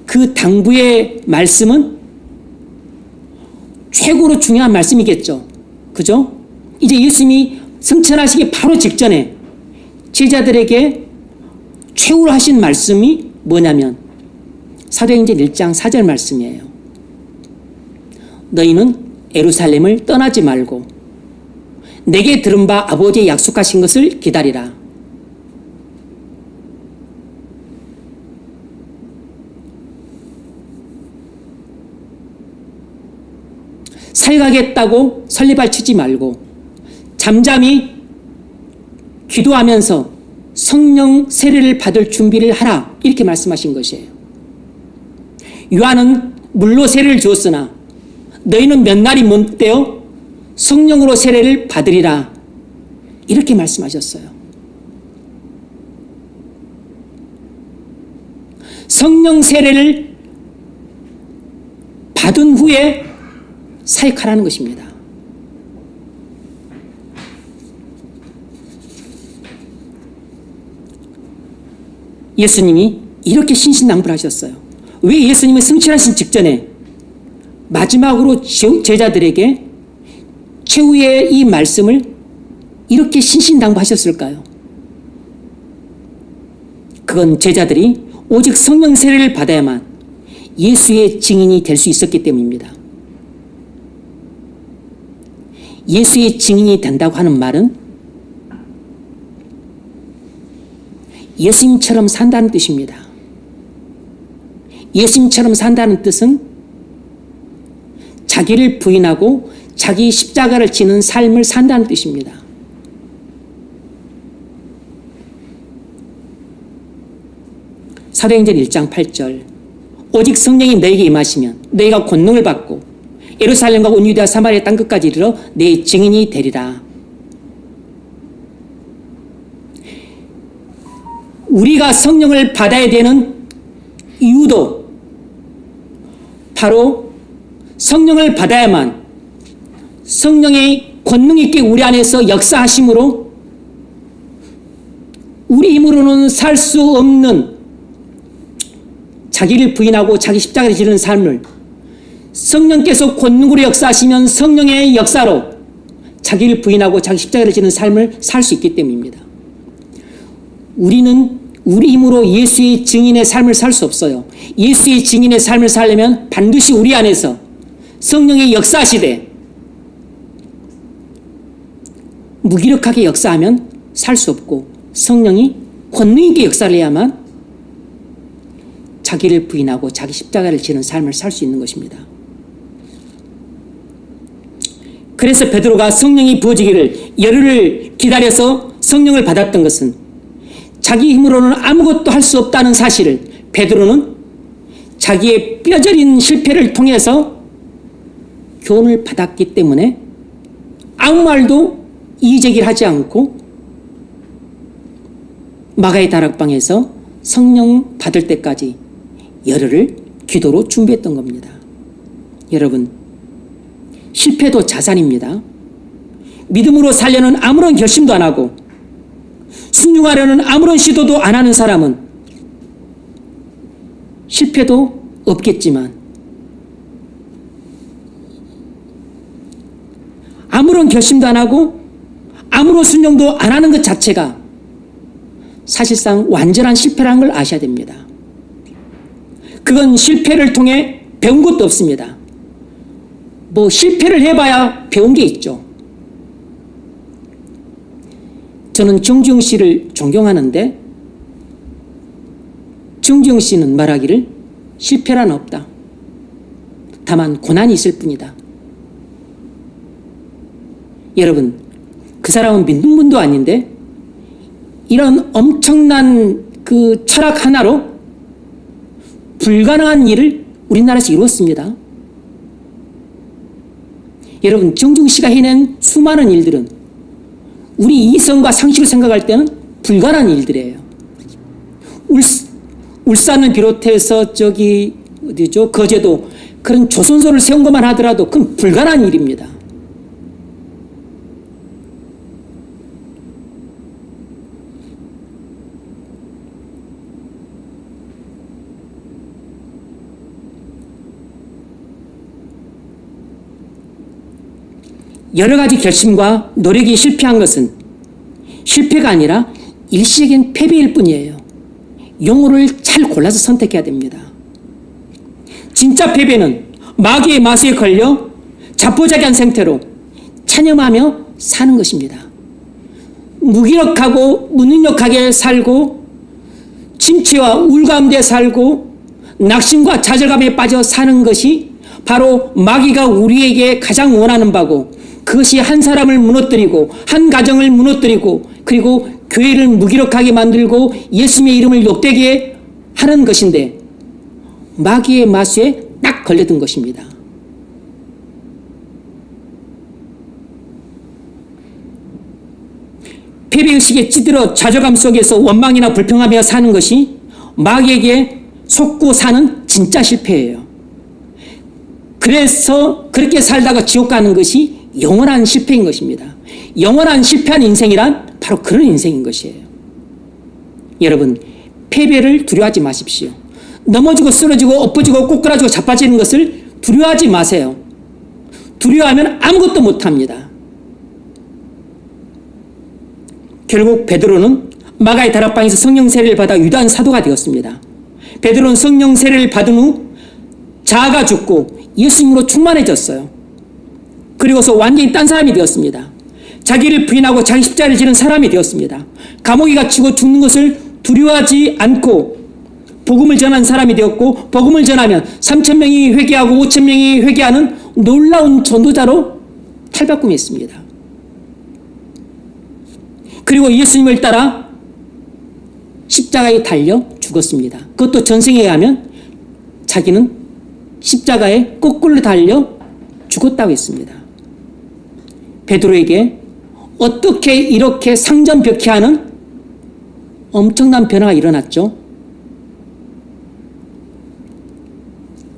그 당부의 말씀은 최고로 중요한 말씀이겠죠. 그죠? 이제 예수님이 승천하시기 바로 직전에 제자들에게 최후로 하신 말씀이 뭐냐면 사도행전 1장 4절 말씀이에요. 너희는 예루살렘을 떠나지 말고 내게 들은 바 아버지의 약속하신 것을 기다리라. 사역하겠다고 설레발 치지 말고 잠잠히 기도하면서 성령 세례를 받을 준비를 하라. 이렇게 말씀하신 것이에요. 요한은 물로 세례를 주었으나 너희는 몇 날이 못 되어 성령으로 세례를 받으리라. 이렇게 말씀하셨어요. 성령 세례를 받은 후에 사역하라는 것입니다. 예수님이 이렇게 신신당부를 하셨어요. 왜 예수님은 승천하신 직전에 마지막으로 제자들에게 최후의 이 말씀을 이렇게 신신당부하셨을까요? 그건 제자들이 오직 성령 세례를 받아야만 예수의 증인이 될 수 있었기 때문입니다. 예수의 증인이 된다고 하는 말은 예수님처럼 산다는 뜻입니다. 예수님처럼 산다는 뜻은 자기를 부인하고 자기 십자가를 지는 삶을 산다는 뜻입니다. 사도행전 1장 8절 오직 성령이 너에게 임하시면 너희가 권능을 받고 예루살렘과 온 유대와 사마리아 땅끝까지 이르러 내 증인이 되리라. 우리가 성령을 받아야 되는 이유도 바로 성령을 받아야만 성령의 권능 있게 우리 안에서 역사하심으로 우리 힘으로는 살 수 없는 자기를 부인하고 자기 십자가를 지는 삶을 성령께서 권능으로 역사하시면 성령의 역사로 자기를 부인하고 자기 십자가를 지는 삶을 살 수 있기 때문입니다. 우리는 우리 힘으로 예수의 증인의 삶을 살 수 없어요. 예수의 증인의 삶을 살려면 반드시 우리 안에서 성령의 역사하시되 무기력하게 역사하면 살 수 없고 성령이 권능 있게 역사를 해야만 자기를 부인하고 자기 십자가를 지는 삶을 살 수 있는 것입니다. 그래서 베드로가 성령이 부어지기를 열흘을 기다려서 성령을 받았던 것은 자기 힘으로는 아무것도 할 수 없다는 사실을 베드로는 자기의 뼈저린 실패를 통해서 교훈을 받았기 때문에 아무 말도 이의제기를 하지 않고 마가의 다락방에서 성령 받을 때까지 열흘을 기도로 준비했던 겁니다. 여러분, 실패도 자산입니다. 믿음으로 살려는 아무런 결심도 안 하고 순종하려는 아무런 시도도 안 하는 사람은 실패도 없겠지만 아무런 결심도 안 하고 아무런 순종도 안 하는 것 자체가 사실상 완전한 실패라는 걸 아셔야 됩니다. 그건 실패를 통해 배운 것도 없습니다. 뭐 실패를 해봐야 배운 게 있죠. 저는 정주영 씨를 존경하는데 정주영 씨는 말하기를 실패란 없다. 다만 고난이 있을 뿐이다. 여러분, 그 사람은 믿는 분도 아닌데 이런 엄청난 그 철학 하나로 불가능한 일을 우리나라에서 이루었습니다. 여러분, 정중 씨가 해낸 수많은 일들은 우리 이성과 상식을 생각할 때는 불가능한 일들이에요. 울산을 비롯해서 저기 어디죠? 거제도 그런 조선소를 세운 것만 하더라도 그건 불가능한 일입니다. 여러 가지 결심과 노력이 실패한 것은 실패가 아니라 일시적인 패배일 뿐이에요. 용어를 잘 골라서 선택해야 됩니다. 진짜 패배는 마귀의 마수에 걸려 자포자기한 상태로 찬염하며 사는 것입니다. 무기력하고 무능력하게 살고 침체와 우울감에 살고 낙심과 좌절감에 빠져 사는 것이 바로 마귀가 우리에게 가장 원하는 바고, 그것이 한 사람을 무너뜨리고 한 가정을 무너뜨리고 그리고 교회를 무기력하게 만들고 예수님의 이름을 욕되게 하는 것인데, 마귀의 마수에 딱 걸려든 것입니다. 패배의식에 찌들어 좌절감 속에서 원망이나 불평하며 사는 것이 마귀에게 속고 사는 진짜 실패예요. 그래서 그렇게 살다가 지옥 가는 것이 영원한 실패인 것입니다. 영원한 실패한 인생이란 바로 그런 인생인 것이에요. 여러분, 패배를 두려워하지 마십시오. 넘어지고 쓰러지고 엎어지고 꼬꾸라지고 자빠지는 것을 두려워하지 마세요. 두려워하면 아무것도 못합니다. 결국 베드로는 마가의 다락방에서 성령 세례를 받아 위대한 사도가 되었습니다. 베드로는 성령 세례를 받은 후 자아가 죽고 예수님으로 충만해졌어요. 그리고서 완전히 딴 사람이 되었습니다. 자기를 부인하고 자기 십자가를 지는 사람이 되었습니다. 감옥에 갇히고 죽는 것을 두려워하지 않고 복음을 전하는 사람이 되었고, 복음을 전하면 3,000명이 회개하고 5,000명이 회개하는 놀라운 전도자로 탈바꿈했습니다. 그리고 예수님을 따라 십자가에 달려 죽었습니다. 그것도 전생에 의하면 자기는 십자가에 거꾸로 달려 죽었다고 했습니다. 베드로에게 어떻게 이렇게 상전벽해하는 엄청난 변화가 일어났죠?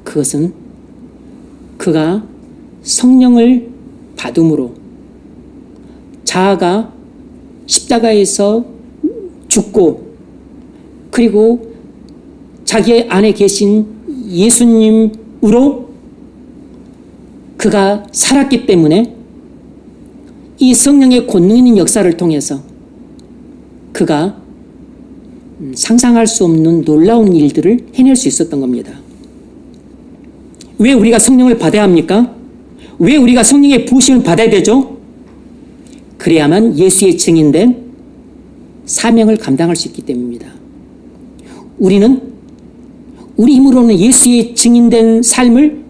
그것은 그가 성령을 받음으로 자아가 십자가에서 죽고, 그리고 자기 안에 계신 예수님으로 그가 살았기 때문에 이 성령의 권능 있는 역사를 통해서 그가 상상할 수 없는 놀라운 일들을 해낼 수 있었던 겁니다. 왜 우리가 성령을 받아야 합니까? 왜 우리가 성령의 부으심을 받아야 되죠? 그래야만 예수의 증인된 사명을 감당할 수 있기 때문입니다. 우리는 우리 힘으로는 예수의 증인된 삶을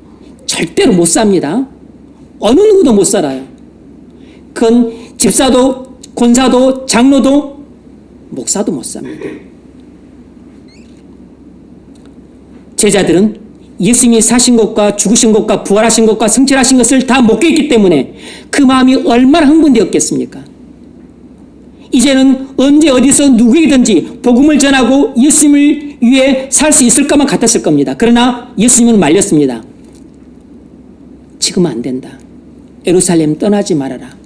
절대로 못 삽니다. 어느 누구도 못 살아요. 그건 집사도, 권사도, 장로도, 목사도 못 삽니다. 제자들은 예수님이 사신 것과 죽으신 것과 부활하신 것과 승천하신 것을 다 목격했기 때문에 그 마음이 얼마나 흥분되었겠습니까? 이제는 언제 어디서 누구에게든지 복음을 전하고 예수님을 위해 살 수 있을 것만 같았을 겁니다. 그러나 예수님은 말렸습니다. 지금은 안 된다. 예루살렘 떠나지 말아라.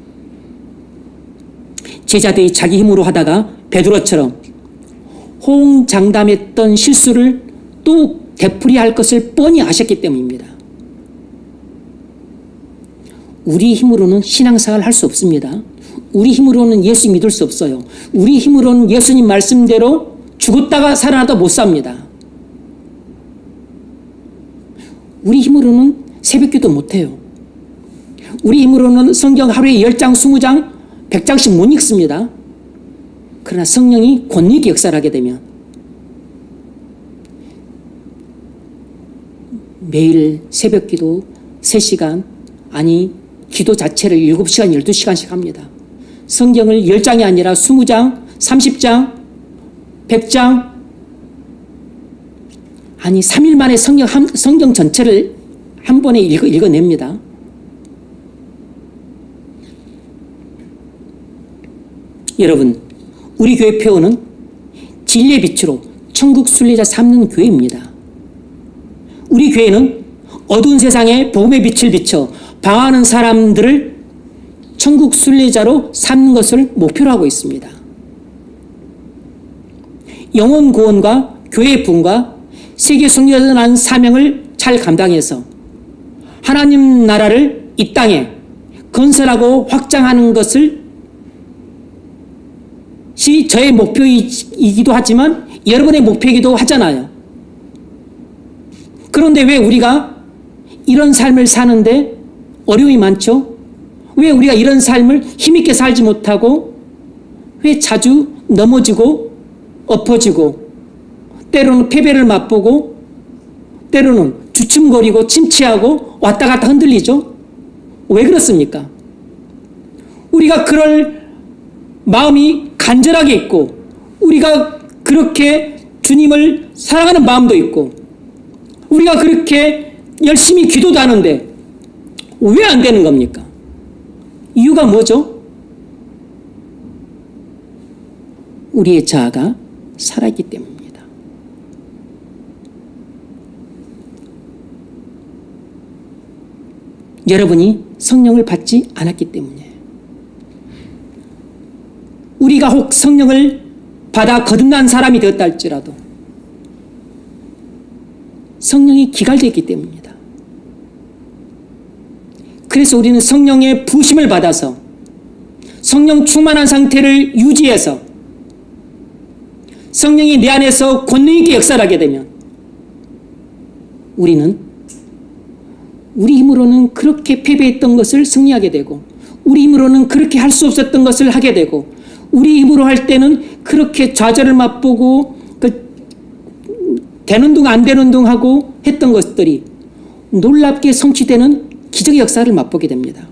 제자들이 자기 힘으로 하다가 베드로처럼 호응장담했던 실수를 또 되풀이할 것을 뻔히 아셨기 때문입니다. 우리 힘으로는 신앙생활을 할 수 없습니다. 우리 힘으로는 예수 믿을 수 없어요. 우리 힘으로는 예수님 말씀대로 죽었다가 살아나도 못 삽니다. 우리 힘으로는 새벽기도 못해요. 우리 힘으로는 성경 하루에 10장, 20장, 100장씩 못 읽습니다. 그러나 성령이 권위있게 역사를 하게 되면 매일 새벽기도 3시간, 아니 기도 자체를 7시간, 12시간씩 합니다. 성경을 10장이 아니라 20장, 30장, 100장, 아니 3일 만에 성경 전체를 한 번에 읽어냅니다. 여러분, 우리 교회 표어는 진리의 빛으로 천국 순례자 삼는 교회입니다. 우리 교회는 어두운 세상에 복음의 빛을 비춰 방황하는 사람들을 천국 순례자로 삼는 것을 목표로 하고 있습니다. 영혼 구원과 교회 부흥과 세계 선교사라는 사명을 잘 감당해서 하나님 나라를 이 땅에 건설하고 확장하는 것을 저의 목표이기도 하지만 여러분의 목표이기도 하잖아요. 그런데 왜 우리가 이런 삶을 사는데 어려움이 많죠? 왜 우리가 이런 삶을 힘있게 살지 못하고 왜 자주 넘어지고 엎어지고 때로는 패배를 맛보고 때로는 주춤거리고 침체하고 왔다 갔다 흔들리죠? 왜 그렇습니까? 우리가 그럴 마음이 간절하게 있고 우리가 그렇게 주님을 사랑하는 마음도 있고 우리가 그렇게 열심히 기도도 하는데 왜 안 되는 겁니까? 이유가 뭐죠? 우리의 자아가 살아있기 때문입니다. 여러분이 성령을 받지 않았기 때문이에요. 우리가 혹 성령을 받아 거듭난 사람이 되었다 할지라도 성령이 기갈되었기 때문입니다. 그래서 우리는 성령의 부심을 받아서 성령 충만한 상태를 유지해서 성령이 내 안에서 권능 있게 역사를 하게 되면 우리는 우리 힘으로는 그렇게 패배했던 것을 승리하게 되고 우리 힘으로는 그렇게 할 수 없었던 것을 하게 되고 우리 힘으로 할 때는 그렇게 좌절을 맛보고 되는 둥 안 되는 둥 하고 했던 것들이 놀랍게 성취되는 기적의 역사를 맛보게 됩니다.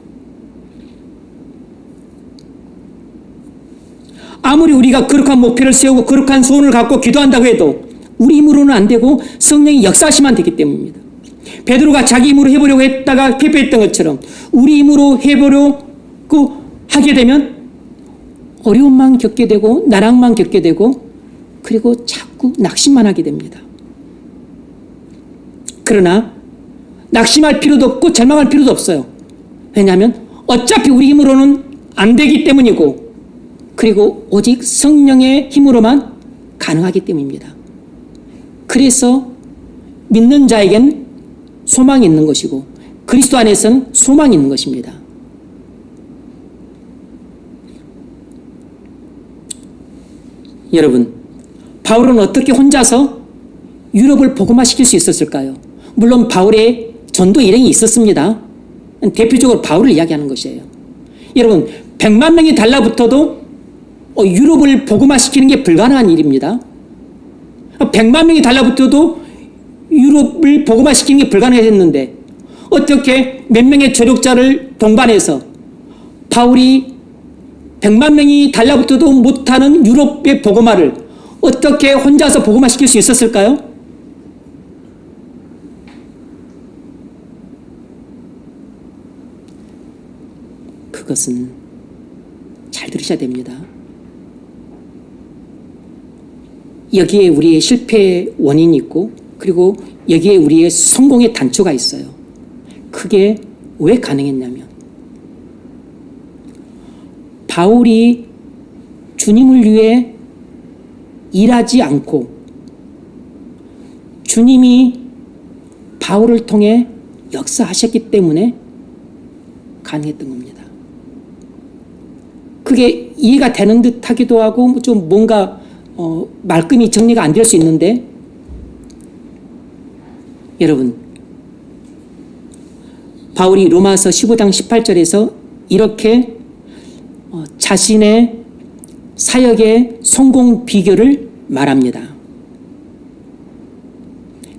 아무리 우리가 거룩한 목표를 세우고 거룩한 소원을 갖고 기도한다고 해도 우리 힘으로는 안 되고 성령이 역사하시면 되기 때문입니다. 베드로가 자기 힘으로 해보려고 했다가 패배했던 것처럼 우리 힘으로 해보려고 하게 되면 어려움만 겪게 되고 나락만 겪게 되고 그리고 자꾸 낙심만 하게 됩니다. 그러나 낙심할 필요도 없고 절망할 필요도 없어요. 왜냐하면 어차피 우리 힘으로는 안 되기 때문이고 그리고 오직 성령의 힘으로만 가능하기 때문입니다. 그래서 믿는 자에겐 소망이 있는 것이고 그리스도 안에서는 소망이 있는 것입니다. 여러분, 바울은 어떻게 혼자서 유럽을 복음화시킬 수 있었을까요? 물론 바울의 전도 일행이 있었습니다. 대표적으로 바울을 이야기하는 것이에요. 여러분, 100만 명이 달라붙어도 유럽을 복음화시키는 게 불가능한 일입니다. 100만 명이 달라붙어도 유럽을 복음화시키는 게 불가능했는데 어떻게 몇 명의 조력자를 동반해서 바울이 100만 명이 달라붙어도 못하는 유럽의 복음화를 어떻게 혼자서 복음화시킬 수 있었을까요? 그것은 잘 들으셔야 됩니다. 여기에 우리의 실패의 원인이 있고 그리고 여기에 우리의 성공의 단초가 있어요. 그게 왜 가능했냐면 바울이 주님을 위해 일하지 않고 주님이 바울을 통해 역사하셨기 때문에 가능했던 겁니다. 그게 이해가 되는 듯 하기도 하고 좀 뭔가 말끔히 정리가 안 될 수 있는데 여러분, 바울이 로마서 15장 18절에서 이렇게 자신의 사역의 성공 비결을 말합니다.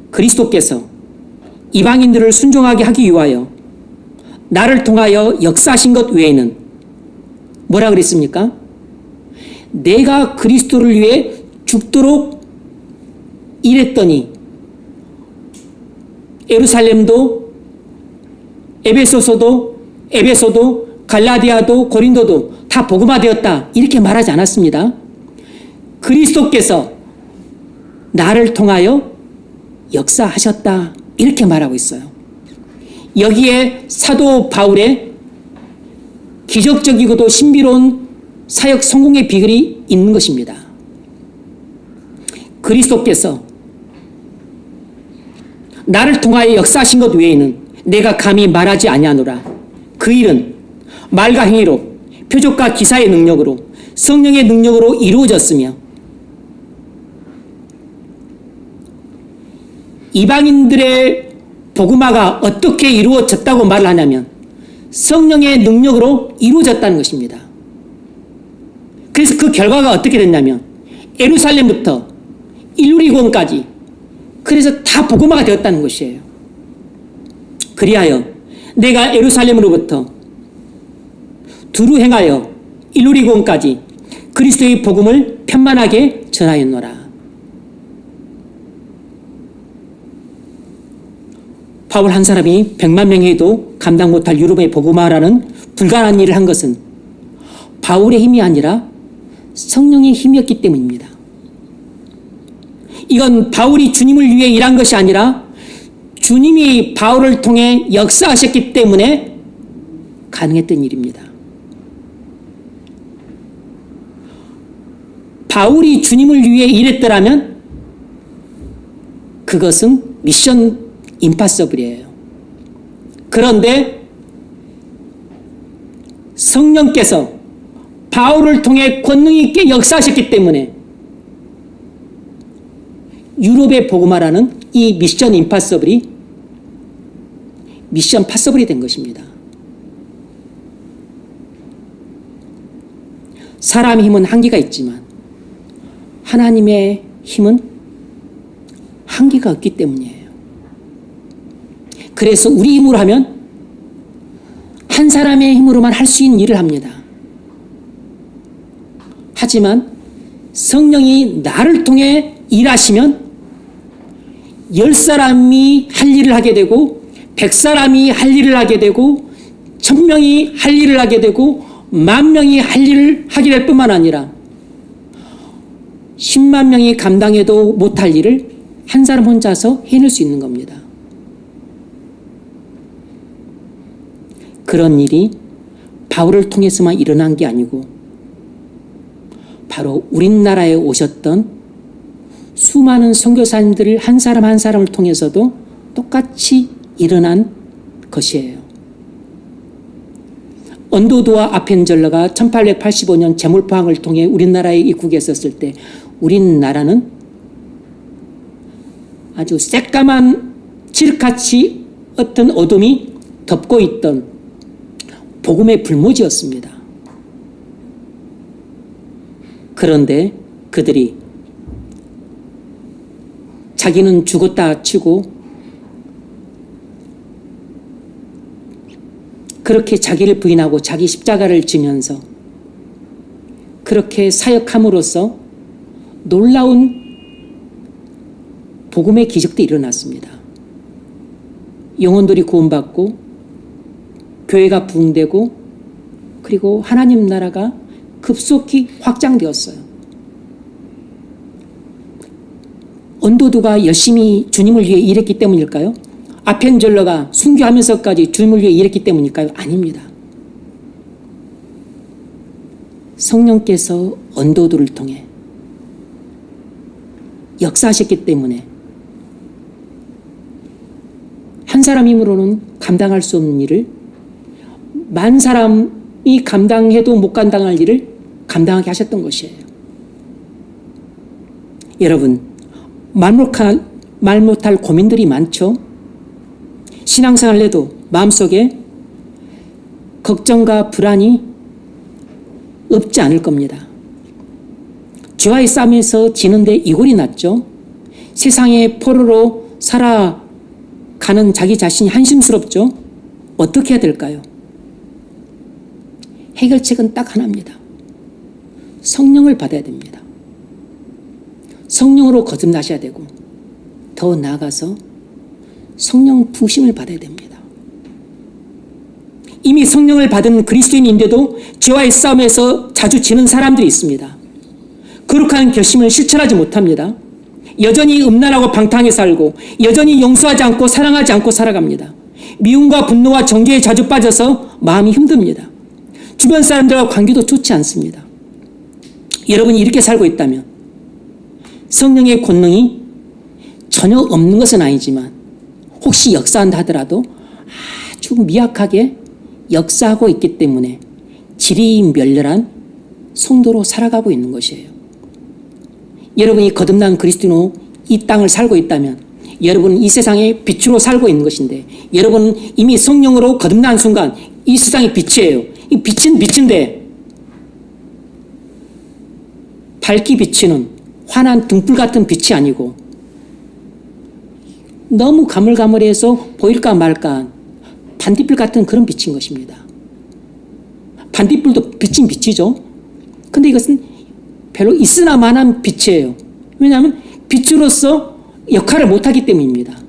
그리스도께서 이방인들을 순종하게 하기 위하여 나를 통하여 역사하신 것 외에는 뭐라 그랬습니까? 내가 그리스도를 위해 죽도록 일했더니 예루살렘도 에베소도 갈라디아도 고린도도 다 복음화되었다 이렇게 말하지 않았습니다. 그리스도께서 나를 통하여 역사하셨다 이렇게 말하고 있어요. 여기에 사도 바울의 기적적이고도 신비로운 사역 성공의 비결이 있는 것입니다. 그리스도께서 나를 통하여 역사하신 것 외에는 내가 감히 말하지 아니하노라. 그 일은 말과 행위로, 표적과 기사의 능력으로, 성령의 능력으로 이루어졌으며 이방인들의 복음화가 어떻게 이루어졌다고 말을 하냐면 성령의 능력으로 이루어졌다는 것입니다. 그래서 그 결과가 어떻게 됐냐면 예루살렘부터 일루리곤까지 그래서 다 복음화가 되었다는 것이에요. 그리하여 내가 예루살렘으로부터 두루 행하여 일루리곤까지 그리스도의 복음을 편만하게 전하였노라. 바울 한 사람이 100만 명에도 감당 못할 유럽의 복음화라는 불가능한 일을 한 것은 바울의 힘이 아니라 성령의 힘이었기 때문입니다. 이건 바울이 주님을 위해 일한 것이 아니라 주님이 바울을 통해 역사하셨기 때문에 가능했던 일입니다. 바울이 주님을 위해 일했더라면 그것은 미션 임파서블이에요. 그런데 성령께서 바울을 통해 권능 있게 역사하셨기 때문에 유럽의 복음화라는 이 미션 임파서블이 미션 파서블이 된 것입니다. 사람의 힘은 한계가 있지만 하나님의 힘은 한계가 없기 때문이에요. 그래서 우리 힘으로 하면 한 사람의 힘으로만 할 수 있는 일을 합니다. 하지만 성령이 나를 통해 일하시면 10사람이 할 일을 하게 되고 100사람이 할 일을 하게 되고 1000명이 할 일을 하게 되고 10,000명이 할 일을 하게 될 뿐만 아니라 10만 명이 감당해도 못할 일을 한 사람 혼자서 해낼 수 있는 겁니다. 그런 일이 바울을 통해서만 일어난 게 아니고 바로 우리나라에 오셨던 수많은 선교사님들을 한 사람 한 사람을 통해서도 똑같이 일어난 것이에요. 언도두와 아펜젤러가 1885년 제물포항을 통해 우리나라에 입국했었을 때 우리나라는 아주 새까만 칠흑같이 어떤 어둠이 덮고 있던 복음의 불모지였습니다. 그런데 그들이 자기는 죽었다 치고 그렇게 자기를 부인하고 자기 십자가를 지면서 그렇게 사역함으로써 놀라운 복음의 기적도 일어났습니다. 영혼들이 구원받고 교회가 부흥되고 그리고 하나님 나라가 급속히 확장되었어요. 언도두가 열심히 주님을 위해 일했기 때문일까요? 아펜젤러가 순교하면서까지 주님을 위해 일했기 때문일까요? 아닙니다. 성령께서 언도두를 통해 역사하셨기 때문에 한 사람 힘으로는 감당할 수 없는 일을 만 사람이 감당해도 못 감당할 일을 감당하게 하셨던 것이에요. 여러분, 말 못할 고민들이 많죠? 신앙생활을 해도 마음속에 걱정과 불안이 없지 않을 겁니다. 죄와의 싸움에서 지는데 이골이 났죠. 세상의 포로로 살아가는 자기 자신이 한심스럽죠. 어떻게 해야 될까요? 해결책은 딱 하나입니다. 성령을 받아야 됩니다. 성령으로 거듭나셔야 되고 더 나아가서 성령 부심을 받아야 됩니다. 이미 성령을 받은 그리스도인인데도 죄와의 싸움에서 자주 지는 사람들이 있습니다. 거룩한 결심을 실천하지 못합니다. 여전히 음란하고 방탕하게 살고 여전히 용서하지 않고 사랑하지 않고 살아갑니다. 미움과 분노와 정죄에 자주 빠져서 마음이 힘듭니다. 주변 사람들과 관계도 좋지 않습니다. 여러분이 이렇게 살고 있다면 성령의 권능이 전혀 없는 것은 아니지만 혹시 역사한다 하더라도 아주 미약하게 역사하고 있기 때문에 질이 멸렬한 성도로 살아가고 있는 것이에요. 여러분이 거듭난 그리스도인으로 이 땅을 살고 있다면 여러분은 이 세상의 빛으로 살고 있는 것인데 여러분은 이미 성령으로 거듭난 순간 이 세상의 빛이에요. 이 빛은 빛인데 밝게 비치는 환한 등불 같은 빛이 아니고 너무 가물가물해서 보일까 말까 반딧불 같은 그런 빛인 것입니다. 반딧불도 빛은 빛이죠. 근데 이것은 별로 있으나 마나한 빛이에요. 왜냐하면 빛으로서 역할을 못하기 때문입니다.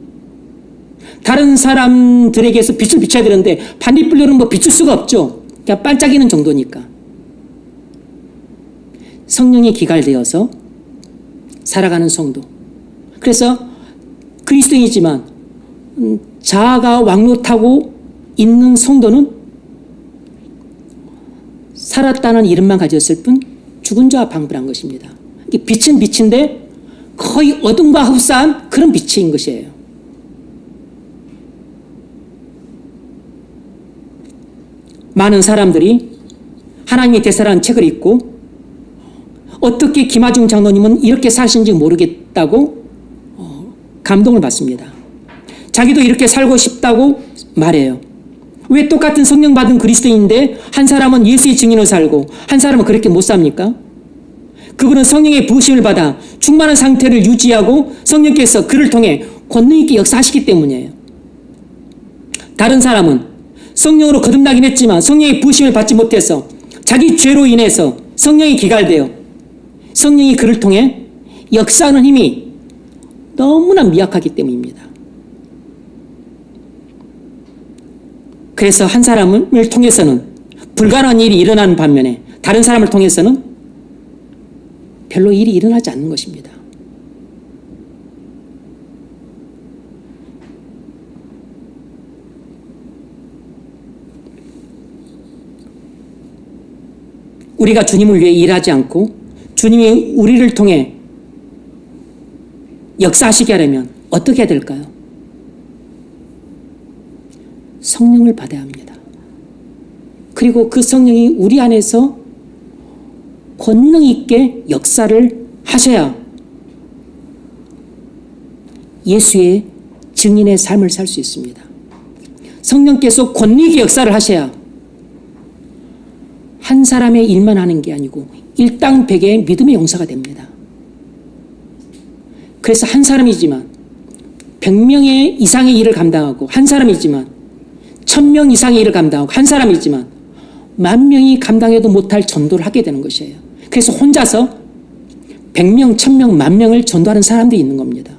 다른 사람들에게서 빛을 비춰야 되는데 반딧불로는 뭐 비출 수가 없죠. 그냥 반짝이는 정도니까. 성령이 기갈되어서 살아가는 성도. 그래서 그리스도인이지만 자아가 왕노타고 있는 성도는 살았다는 이름만 가졌을 뿐 죽은 자와 방불한 것입니다. 빛은 빛인데 거의 어둠과 흡사한 그런 빛인 것이에요. 많은 사람들이 하나님의 대사라는 책을 읽고 어떻게 김하중 장로님은 이렇게 사신지 모르겠다고 감동을 받습니다. 자기도 이렇게 살고 싶다고 말해요. 왜 똑같은 성령 받은 그리스도인인데 한 사람은 예수의 증인으로 살고 한 사람은 그렇게 못 삽니까? 그분은 성령의 부으심을 받아 충만한 상태를 유지하고 성령께서 그를 통해 권능 있게 역사하시기 때문이에요. 다른 사람은 성령으로 거듭나긴 했지만 성령의 부으심을 받지 못해서 자기 죄로 인해서 성령이 기갈되어 성령이 그를 통해 역사하는 힘이 너무나 미약하기 때문입니다. 그래서 한 사람을 통해서는 불가능한 일이 일어나는 반면에 다른 사람을 통해서는 별로 일이 일어나지 않는 것입니다. 우리가 주님을 위해 일하지 않고 주님이 우리를 통해 역사하시게 하려면 어떻게 해야 될까요? 성령을 받아야 합니다. 그리고 그 성령이 우리 안에서 권능 있게 역사를 하셔야 예수의 증인의 삶을 살 수 있습니다. 성령께서 권능 있게 역사를 하셔야 한 사람의 일만 하는 게 아니고 일당백의 믿음의 용사가 됩니다. 그래서 한 사람이지만 100명의 이상의 일을 감당하고 한 사람이지만 1000명 이상의 일을 감당하고 한 사람이지만 10,000명이 감당해도 못할 전도를 하게 되는 것이에요. 그래서 혼자서 100명, 1000명, 10,000명을 전도하는 사람들이 있는 겁니다.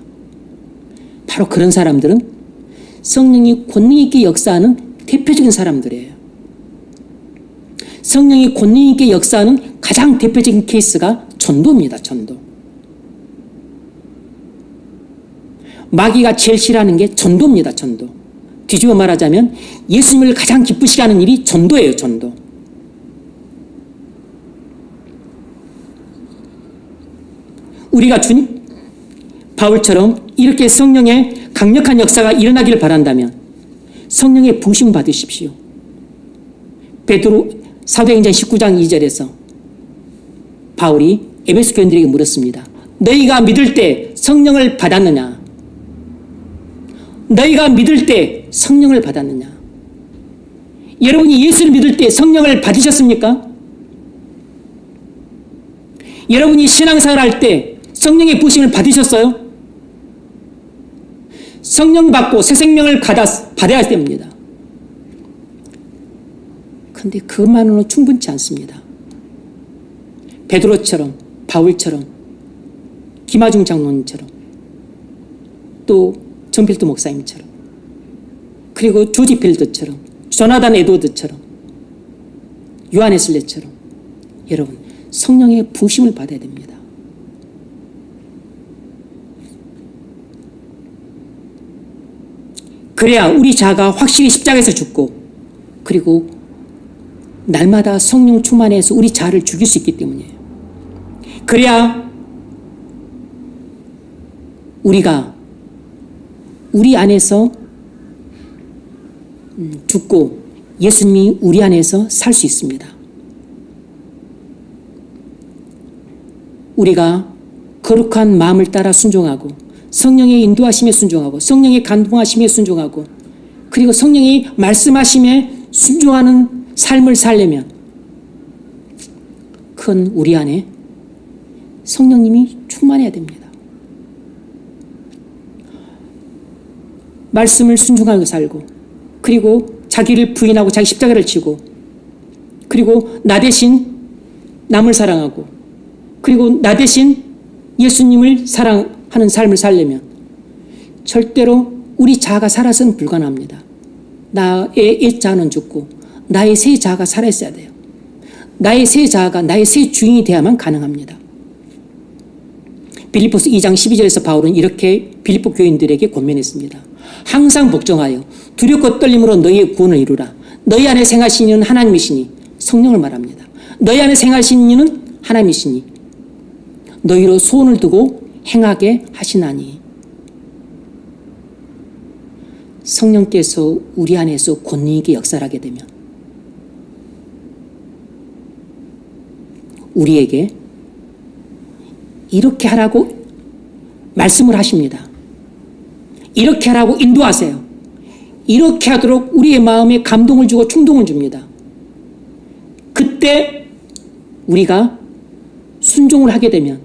바로 그런 사람들은 성령이 권능 있게 역사하는 대표적인 사람들이에요. 성령이 권능 있게 역사하는 가장 대표적인 케이스가 전도입니다. 전도. 마귀가 제일 싫어하는 게 전도입니다. 전도. 뒤집어 말하자면 예수님을 가장 기쁘시게 하는 일이 전도예요. 전도. 우리가 바울처럼 이렇게 성령의 강력한 역사가 일어나기를 바란다면 성령의 부심 받으십시오. 베드로 사도행전 19장 2절에서 바울이 에베소 교인들에게 물었습니다. 너희가 믿을 때 성령을 받았느냐? 너희가 믿을 때 성령을 받았느냐? 여러분이 예수를 믿을 때 성령을 받으셨습니까? 여러분이 신앙생활 할 때 성령의 부심을 받으셨어요? 성령 받고 새 생명을 받아야 됩니다. 그런데 그것만으로는 충분치 않습니다. 베드로처럼, 바울처럼, 김하중 장로님처럼, 또 존필드 목사님처럼, 그리고 조지 필드처럼, 조나단 에드워드처럼, 요한 웨슬리처럼 여러분 성령의 부심을 받아야 됩니다. 그래야 우리 자아가 확실히 십자가에서 죽고, 그리고 날마다 성령 충만해서 우리 자아를 죽일 수 있기 때문이에요. 그래야 우리가 우리 안에서 죽고 예수님이 우리 안에서 살 수 있습니다. 우리가 거룩한 마음을 따라 순종하고 성령의 인도하심에 순종하고 성령의 감동하심에 순종하고 그리고 성령이 말씀하심에 순종하는 삶을 살려면 큰 우리 안에 성령님이 충만해야 됩니다. 말씀을 순종하고 살고 그리고 자기를 부인하고 자기 십자가를 지고 그리고 나 대신 남을 사랑하고 그리고 나 대신 예수님을 사랑하는 삶을 살려면 절대로 우리 자아가 살아서는 불가능합니다. 나의 옛 자아는 죽고 나의 새 자아가 살아있어야 돼요. 나의 새 자아가 나의 새 주인이 돼야만 가능합니다. 빌립보서 2장 12절에서 바울은 이렇게 빌립보 교인들에게 권면했습니다. 항상 복종하여 두렵고 떨림으로 너희의 구원을 이루라. 너희 안에 생하신 이는 하나님이시니, 성령을 말합니다. 너희 안에 생하신 이는 하나님이시니 너희로 소원을 두고 행하게 하시나니. 성령께서 우리 안에서 권능 있게 역사하게 되면 우리에게 이렇게 하라고 말씀을 하십니다. 이렇게 하라고 인도하세요. 이렇게 하도록 우리의 마음에 감동을 주고 충동을 줍니다. 그때 우리가 순종을 하게 되면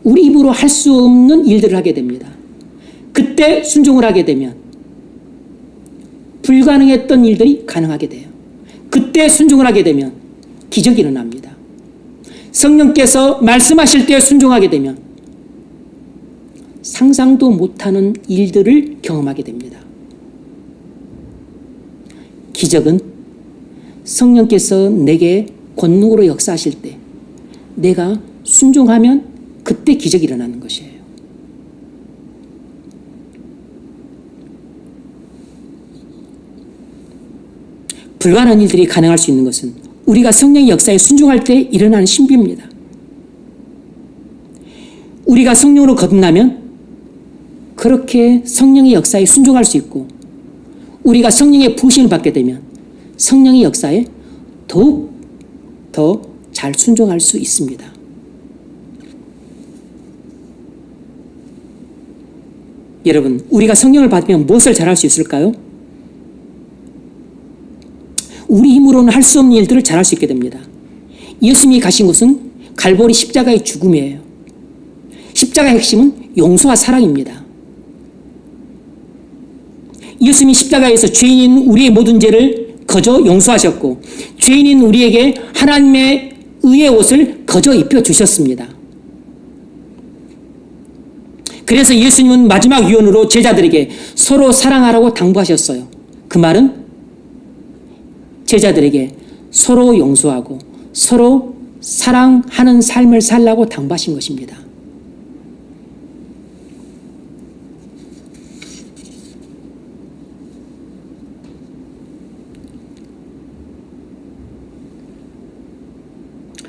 우리 입으로 할 수 없는 일들을 하게 됩니다. 그때 순종을 하게 되면 불가능했던 일들이 가능하게 돼요. 그때 순종을 하게 되면 기적이 일어납니다. 성령께서 말씀하실 때 순종하게 되면 상상도 못하는 일들을 경험하게 됩니다. 기적은 성령께서 내게 권능으로 역사하실 때 내가 순종하면 그때 기적이 일어나는 것이에요. 불가능한 일들이 가능할 수 있는 것은 우리가 성령의 역사에 순종할 때 일어나는 신비입니다. 우리가 성령으로 거듭나면 그렇게 성령의 역사에 순종할 수 있고 우리가 성령의 부으심을 받게 되면 성령의 역사에 더욱 더 잘 순종할 수 있습니다. 여러분, 우리가 성령을 받으면 무엇을 잘할 수 있을까요? 우리 힘으로는 할 수 없는 일들을 잘할 수 있게 됩니다. 예수님이 가신 곳은 갈보리 십자가의 죽음이에요. 십자가의 핵심은 용서와 사랑입니다. 예수님이 십자가에서 죄인인 우리의 모든 죄를 거저 용서하셨고 죄인인 우리에게 하나님의 의의 옷을 거저 입혀주셨습니다. 그래서 예수님은 마지막 유언으로 제자들에게 서로 사랑하라고 당부하셨어요. 그 말은 제자들에게 서로 용서하고 서로 사랑하는 삶을 살라고 당부하신 것입니다.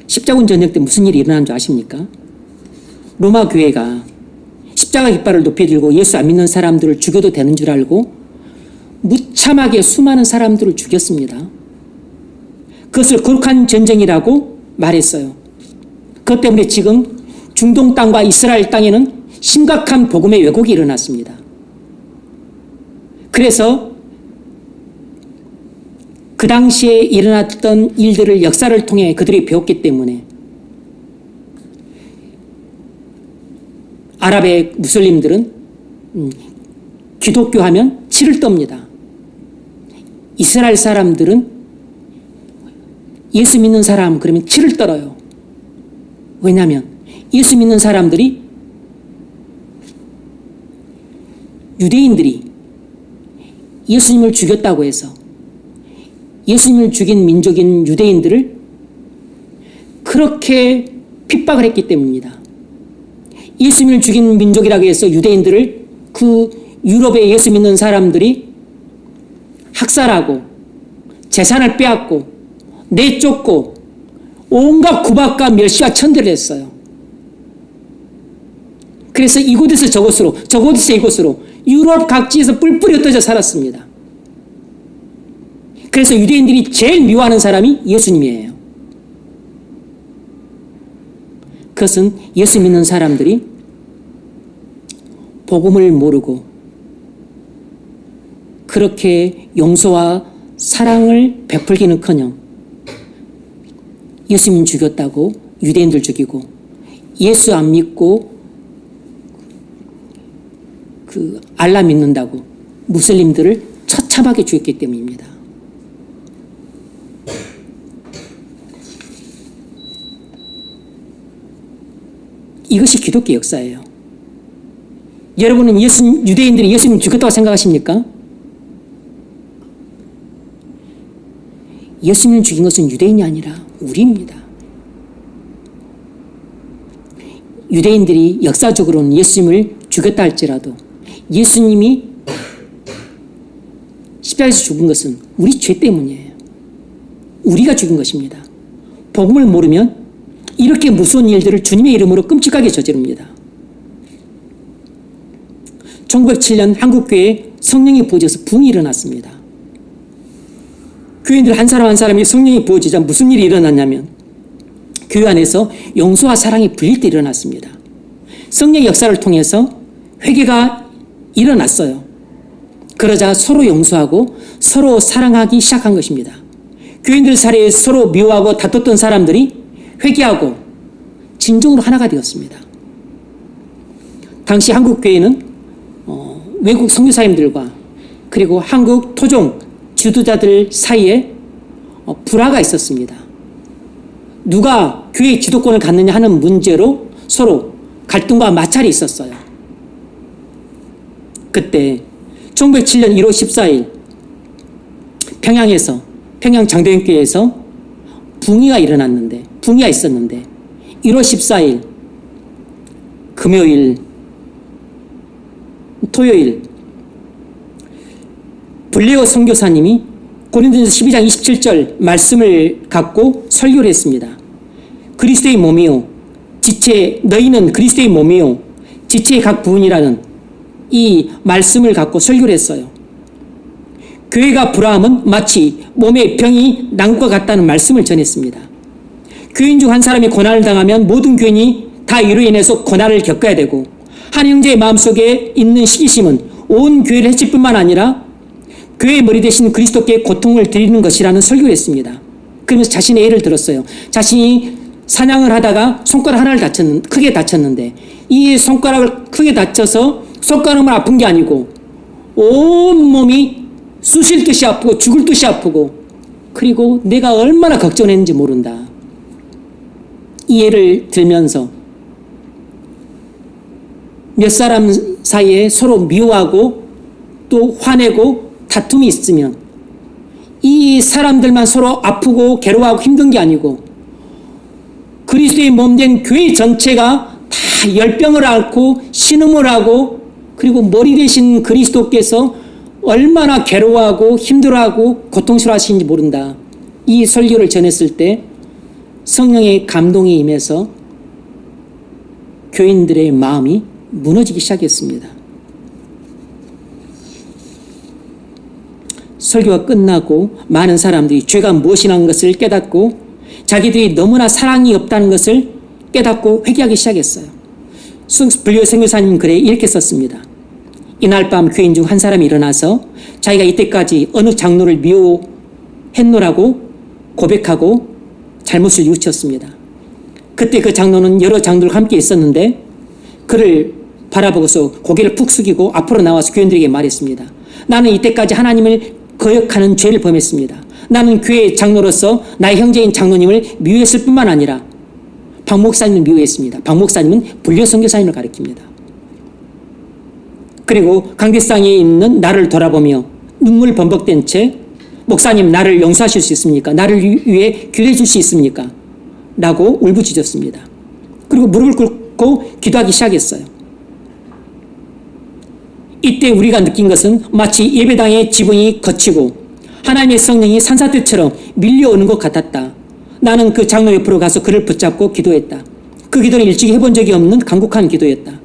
십자군 전쟁 때 무슨 일이 일어난 줄 아십니까? 로마 교회가 십자가 깃발을 높이 들고 예수 안 믿는 사람들을 죽여도 되는 줄 알고 무참하게 수많은 사람들을 죽였습니다. 그것을 거룩한 전쟁이라고 말했어요. 그것 때문에 지금 중동 땅과 이스라엘 땅에는 심각한 복음의 왜곡이 일어났습니다. 그래서 그 당시에 일어났던 일들을 역사를 통해 그들이 배웠기 때문에 아랍의 무슬림들은 기독교 하면 치를 떱니다. 이스라엘 사람들은 예수 믿는 사람 그러면 치를 떨어요. 왜냐하면 예수 믿는 사람들이 유대인들이 예수님을 죽였다고 해서 예수님을 죽인 민족인 유대인들을 그렇게 핍박을 했기 때문입니다. 예수님을 죽인 민족이라고 해서 유대인들을 그 유럽에 예수 믿는 사람들이 학살하고 재산을 빼앗고 내쫓고 온갖 구박과 멸시와 천대를 했어요. 그래서 이곳에서 저곳으로 저곳에서 이곳으로 유럽 각지에서 뿔뿔이 흩어져 살았습니다. 그래서 유대인들이 제일 미워하는 사람이 예수님이에요. 그것은 예수 믿는 사람들이 복음을 모르고 그렇게 용서와 사랑을 베풀기는커녕 예수님 죽였다고 유대인들 죽이고 예수 안 믿고 그 알라 믿는다고 무슬림들을 처참하게 죽였기 때문입니다. 이것이 기독교 역사예요. 여러분은 유대인들이 예수님 죽였다고 생각하십니까? 예수님을 죽인 것은 유대인이 아니라 우리입니다. 유대인들이 역사적으로는 예수님을 죽였다 할지라도 예수님이 십자가에서 죽은 것은 우리 죄 때문이에요. 우리가 죽인 것입니다. 복음을 모르면 이렇게 무서운 일들을 주님의 이름으로 끔찍하게 저지릅니다. 1907년 한국교회에 성령이 부어져서 붕이 일어났습니다. 교인들 한 사람 한 사람이 성령이 부어지자 무슨 일이 일어났냐면 교회 안에서 용서와 사랑이 불릴 때 일어났습니다. 성령의 역사를 통해서 회개가 일어났어요. 그러자 서로 용서하고 서로 사랑하기 시작한 것입니다. 교인들 사이에 서로 미워하고 다퉜던 사람들이 회개하고 진정으로 하나가 되었습니다. 당시 한국교회는 외국 선교사님들과 그리고 한국 토종 지도자들 사이에 불화가 있었습니다. 누가 교회 지도권을 갖느냐 하는 문제로 서로 갈등과 마찰이 있었어요. 그때 1907년 1월 14일 평양 장대인교회에서 붕이가 있었는데 1월 14일 금요일 토요일 블레어 선교사님이 고린도전서 12장 27절 말씀을 갖고 설교를 했습니다. 그리스도의 몸이요 너희는 그리스도의 몸이요 지체의 각 부분이라는 이 말씀을 갖고 설교를 했어요. 교회가 불화함은 마치 몸에 병이 난 것 같다는 말씀을 전했습니다. 교인 중 한 사람이 고난을 당하면 모든 교인이 다 이로 인해서 고난을 겪어야 되고 한 형제의 마음속에 있는 시기심은 온 교회를 해칠 뿐만 아니라 교회의 머리 대신 그리스도께 고통을 드리는 것이라는 설교를 했습니다. 그러면서 자신의 예를 들었어요. 자신이 사냥을 하다가 손가락 하나를 크게 다쳤는데 이 손가락을 크게 다쳐서 손가락만 아픈 게 아니고 온 몸이 쑤실 듯이 아프고 죽을 듯이 아프고 그리고 내가 얼마나 걱정했는지 모른다. 이 예를 들면서 몇 사람 사이에 서로 미워하고 또 화내고 다툼이 있으면 이 사람들만 서로 아프고 괴로워하고 힘든 게 아니고 그리스도의 몸된 교회 전체가 다 열병을 앓고 신음을 하고 그리고 머리 대신 그리스도께서 얼마나 괴로워하고 힘들어하고 고통스러워하시는지 모른다. 이 설교를 전했을 때 성령의 감동이 임해서 교인들의 마음이 무너지기 시작했습니다. 설교가 끝나고 많은 사람들이 죄가 무엇이라는 것을 깨닫고 자기들이 너무나 사랑이 없다는 것을 깨닫고 회개하기 시작했어요. 블레어 선교사님 글에 이렇게 썼습니다. 이날 밤 교인 중 한 사람이 일어나서 자기가 이때까지 어느 장로를 미워했노라고 고백하고 잘못을 뉘우쳤습니다. 그때 그 장로는 여러 장로들과 함께 있었는데 그를 바라보고서 고개를 푹 숙이고 앞으로 나와서 교인들에게 말했습니다. 나는 이때까지 하나님을 거역하는 죄를 범했습니다. 나는 교회 장로로서 나의 형제인 장로님을 미워했을 뿐만 아니라 박 목사님을 미워했습니다. 박 목사님은 블레어 선교사님을 가리킵니다. 그리고 강대상에 있는 나를 돌아보며 눈물 범벅된 채 목사님 나를 용서하실 수 있습니까? 나를 위해 기도해 줄 수 있습니까? 라고 울부짖었습니다. 그리고 무릎을 꿇고 기도하기 시작했어요. 이때 우리가 느낀 것은 마치 예배당의 지붕이 걷히고 하나님의 성령이 산사태처럼 밀려오는 것 같았다. 나는 그 장로 옆으로 가서 그를 붙잡고 기도했다. 그 기도는 일찍이 해본 적이 없는 간곡한 기도였다.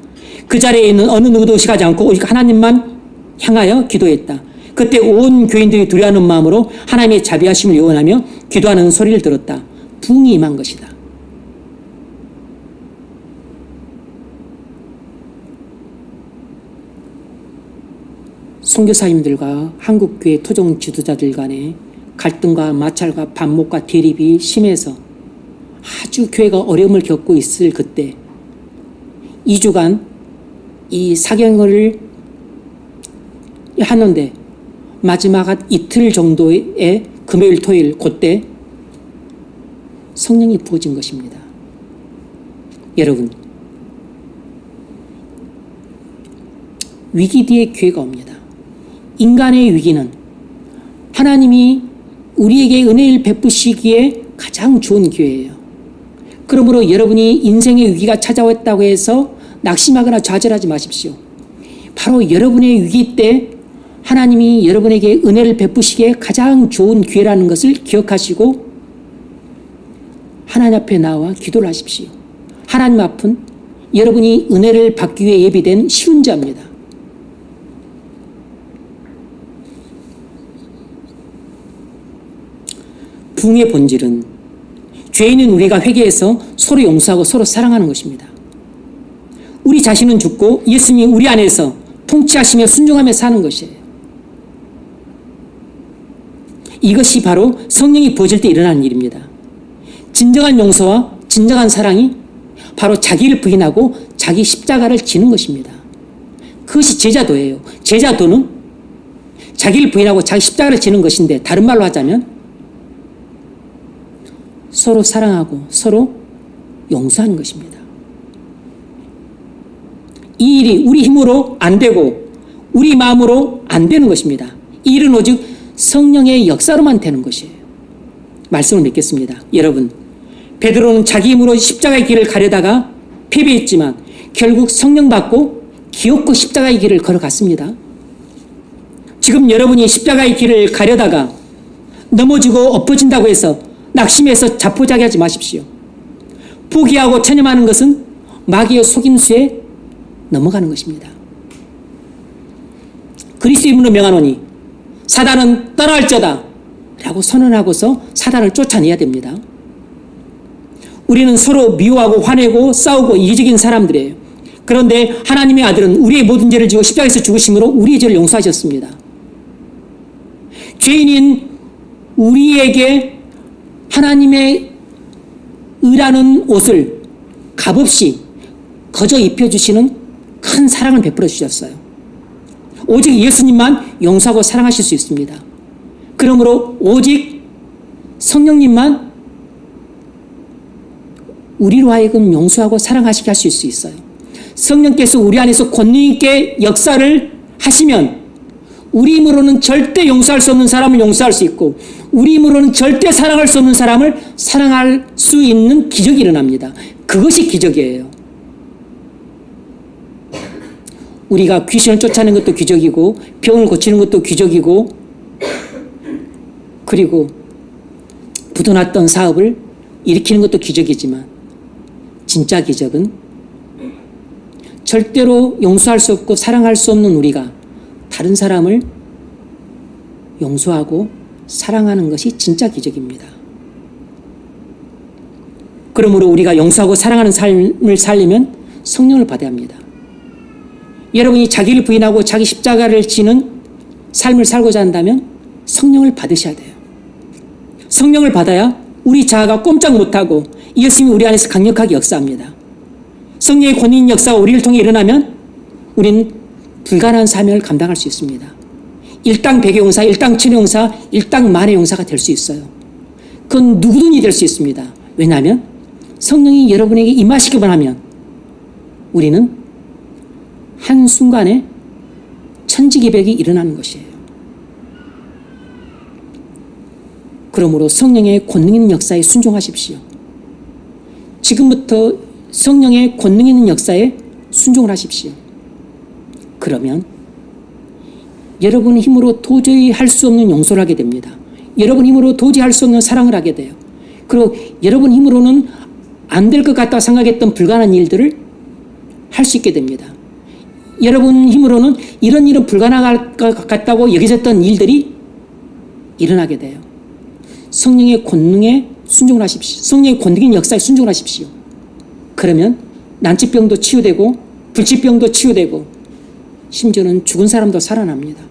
그 자리에 있는 어느 누구도 의식하지 않고 오직 하나님만 향하여 기도했다. 그때 온 교인들이 두려워하는 마음으로 하나님의 자비하심을 요원하며 기도하는 소리를 들었다. 부흥이 임한 것이다. 선교사님들과 한국교회 토종 지도자들 간의 갈등과 마찰과 반목과 대립이 심해서 아주 교회가 어려움을 겪고 있을 그때 2주간 이 사경을 하는데 마지막 이틀 정도의 금요일 토요일 그때 성령이 부어진 것입니다. 여러분, 위기 뒤에 교회가 옵니다. 인간의 위기는 하나님이 우리에게 은혜를 베푸시기에 가장 좋은 기회예요. 그러므로 여러분이 인생의 위기가 찾아왔다고 해서 낙심하거나 좌절하지 마십시오. 바로 여러분의 위기 때 하나님이 여러분에게 은혜를 베푸시기에 가장 좋은 기회라는 것을 기억하시고 하나님 앞에 나와 기도를 하십시오. 하나님 앞은 여러분이 은혜를 받기 위해 예비된 쉬운 자입니다. 부흥의 본질은 죄인인 우리가 회개해서 서로 용서하고 서로 사랑하는 것입니다. 우리 자신은 죽고 예수님이 우리 안에서 통치하시며 순종하며 사는 것이에요. 이것이 바로 성령이 부어질 때 일어나는 일입니다. 진정한 용서와 진정한 사랑이 바로 자기를 부인하고 자기 십자가를 지는 것입니다. 그것이 제자도예요. 제자도는 자기를 부인하고 자기 십자가를 지는 것인데 다른 말로 하자면 서로 사랑하고 서로 용서하는 것입니다. 이 일이 우리 힘으로 안 되고 우리 마음으로 안 되는 것입니다. 이 일은 오직 성령의 역사로만 되는 것이에요. 말씀을 맺겠습니다. 여러분, 베드로는 자기 힘으로 십자가의 길을 가려다가 패배했지만 결국 성령 받고 기어코 십자가의 길을 걸어갔습니다. 지금 여러분이 십자가의 길을 가려다가 넘어지고 엎어진다고 해서 낙심해서 자포자기하지 마십시오. 포기하고 체념하는 것은 마귀의 속임수에 넘어가는 것입니다. 그리스도의 이름으로 명하노니 사단은 떠날저다 라고 선언하고서 사단을 쫓아내야 됩니다. 우리는 서로 미워하고 화내고 싸우고 이기적인 사람들이에요. 그런데 하나님의 아들은 우리의 모든 죄를 지고 십자가에서 죽으심으로 우리의 죄를 용서하셨습니다. 죄인인 우리에게 하나님의 의라는 옷을 값없이 거저 입혀주시는 큰 사랑을 베풀어 주셨어요. 오직 예수님만 용서하고 사랑하실 수 있습니다. 그러므로 오직 성령님만 우리로 하여금 용서하고 사랑하시게 하실 수 있어요. 성령께서 우리 안에서 권능 있게 역사를 하시면 우리 힘으로는 절대 용서할 수 없는 사람을 용서할 수 있고 우리 힘으로는 절대 사랑할 수 없는 사람을 사랑할 수 있는 기적이 일어납니다. 그것이 기적이에요. 우리가 귀신을 쫓아내는 것도 기적이고 병을 고치는 것도 기적이고 그리고 부도났던 사업을 일으키는 것도 기적이지만 진짜 기적은 절대로 용서할 수 없고 사랑할 수 없는 우리가 다른 사람을 용서하고 사랑하는 것이 진짜 기적입니다. 그러므로 우리가 용서하고 사랑하는 삶을 살려면 성령을 받아야 합니다. 여러분이 자기를 부인하고 자기 십자가를 지는 삶을 살고자 한다면 성령을 받으셔야 돼요. 성령을 받아야 우리 자아가 꼼짝 못하고 예수님이 우리 안에서 강력하게 역사합니다. 성령의 권위인 역사가 우리를 통해 일어나면 우리는 불가능한 사명을 감당할 수 있습니다. 일당 백의 용사, 일당 천의 용사, 일당 만의 용사가 될 수 있어요. 그건 누구든지 될 수 있습니다. 왜냐하면 성령이 여러분에게 임하시기만 하면 우리는 한순간에 천지개벽이 일어나는 것이에요. 그러므로 성령의 권능 있는 역사에 순종하십시오. 지금부터 성령의 권능 있는 역사에 순종을 하십시오. 그러면 여러분 힘으로 도저히 할 수 없는 용서를 하게 됩니다. 여러분 힘으로 도저히 할 수 없는 사랑을 하게 돼요. 그리고 여러분 힘으로는 안 될 것 같다 생각했던 불가능한 일들을 할 수 있게 됩니다. 여러분 힘으로는 이런 일은 불가능할 것 같다고 여겨졌던 일들이 일어나게 돼요. 성령의 권능에 순종을 하십시오. 성령의 권능의 역사에 순종을 하십시오. 그러면 난치병도 치유되고 불치병도 치유되고 심지어는 죽은 사람도 살아납니다.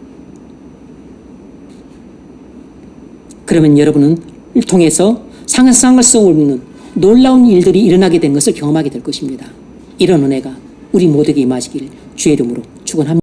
그러면 여러분은 을 통해서 상상성을 없는 놀라운 일들이 일어나게 된 것을 경험하게 될 것입니다. 이런 은혜가 우리 모두에게 임하시길 주의 이름으로 축원합니다.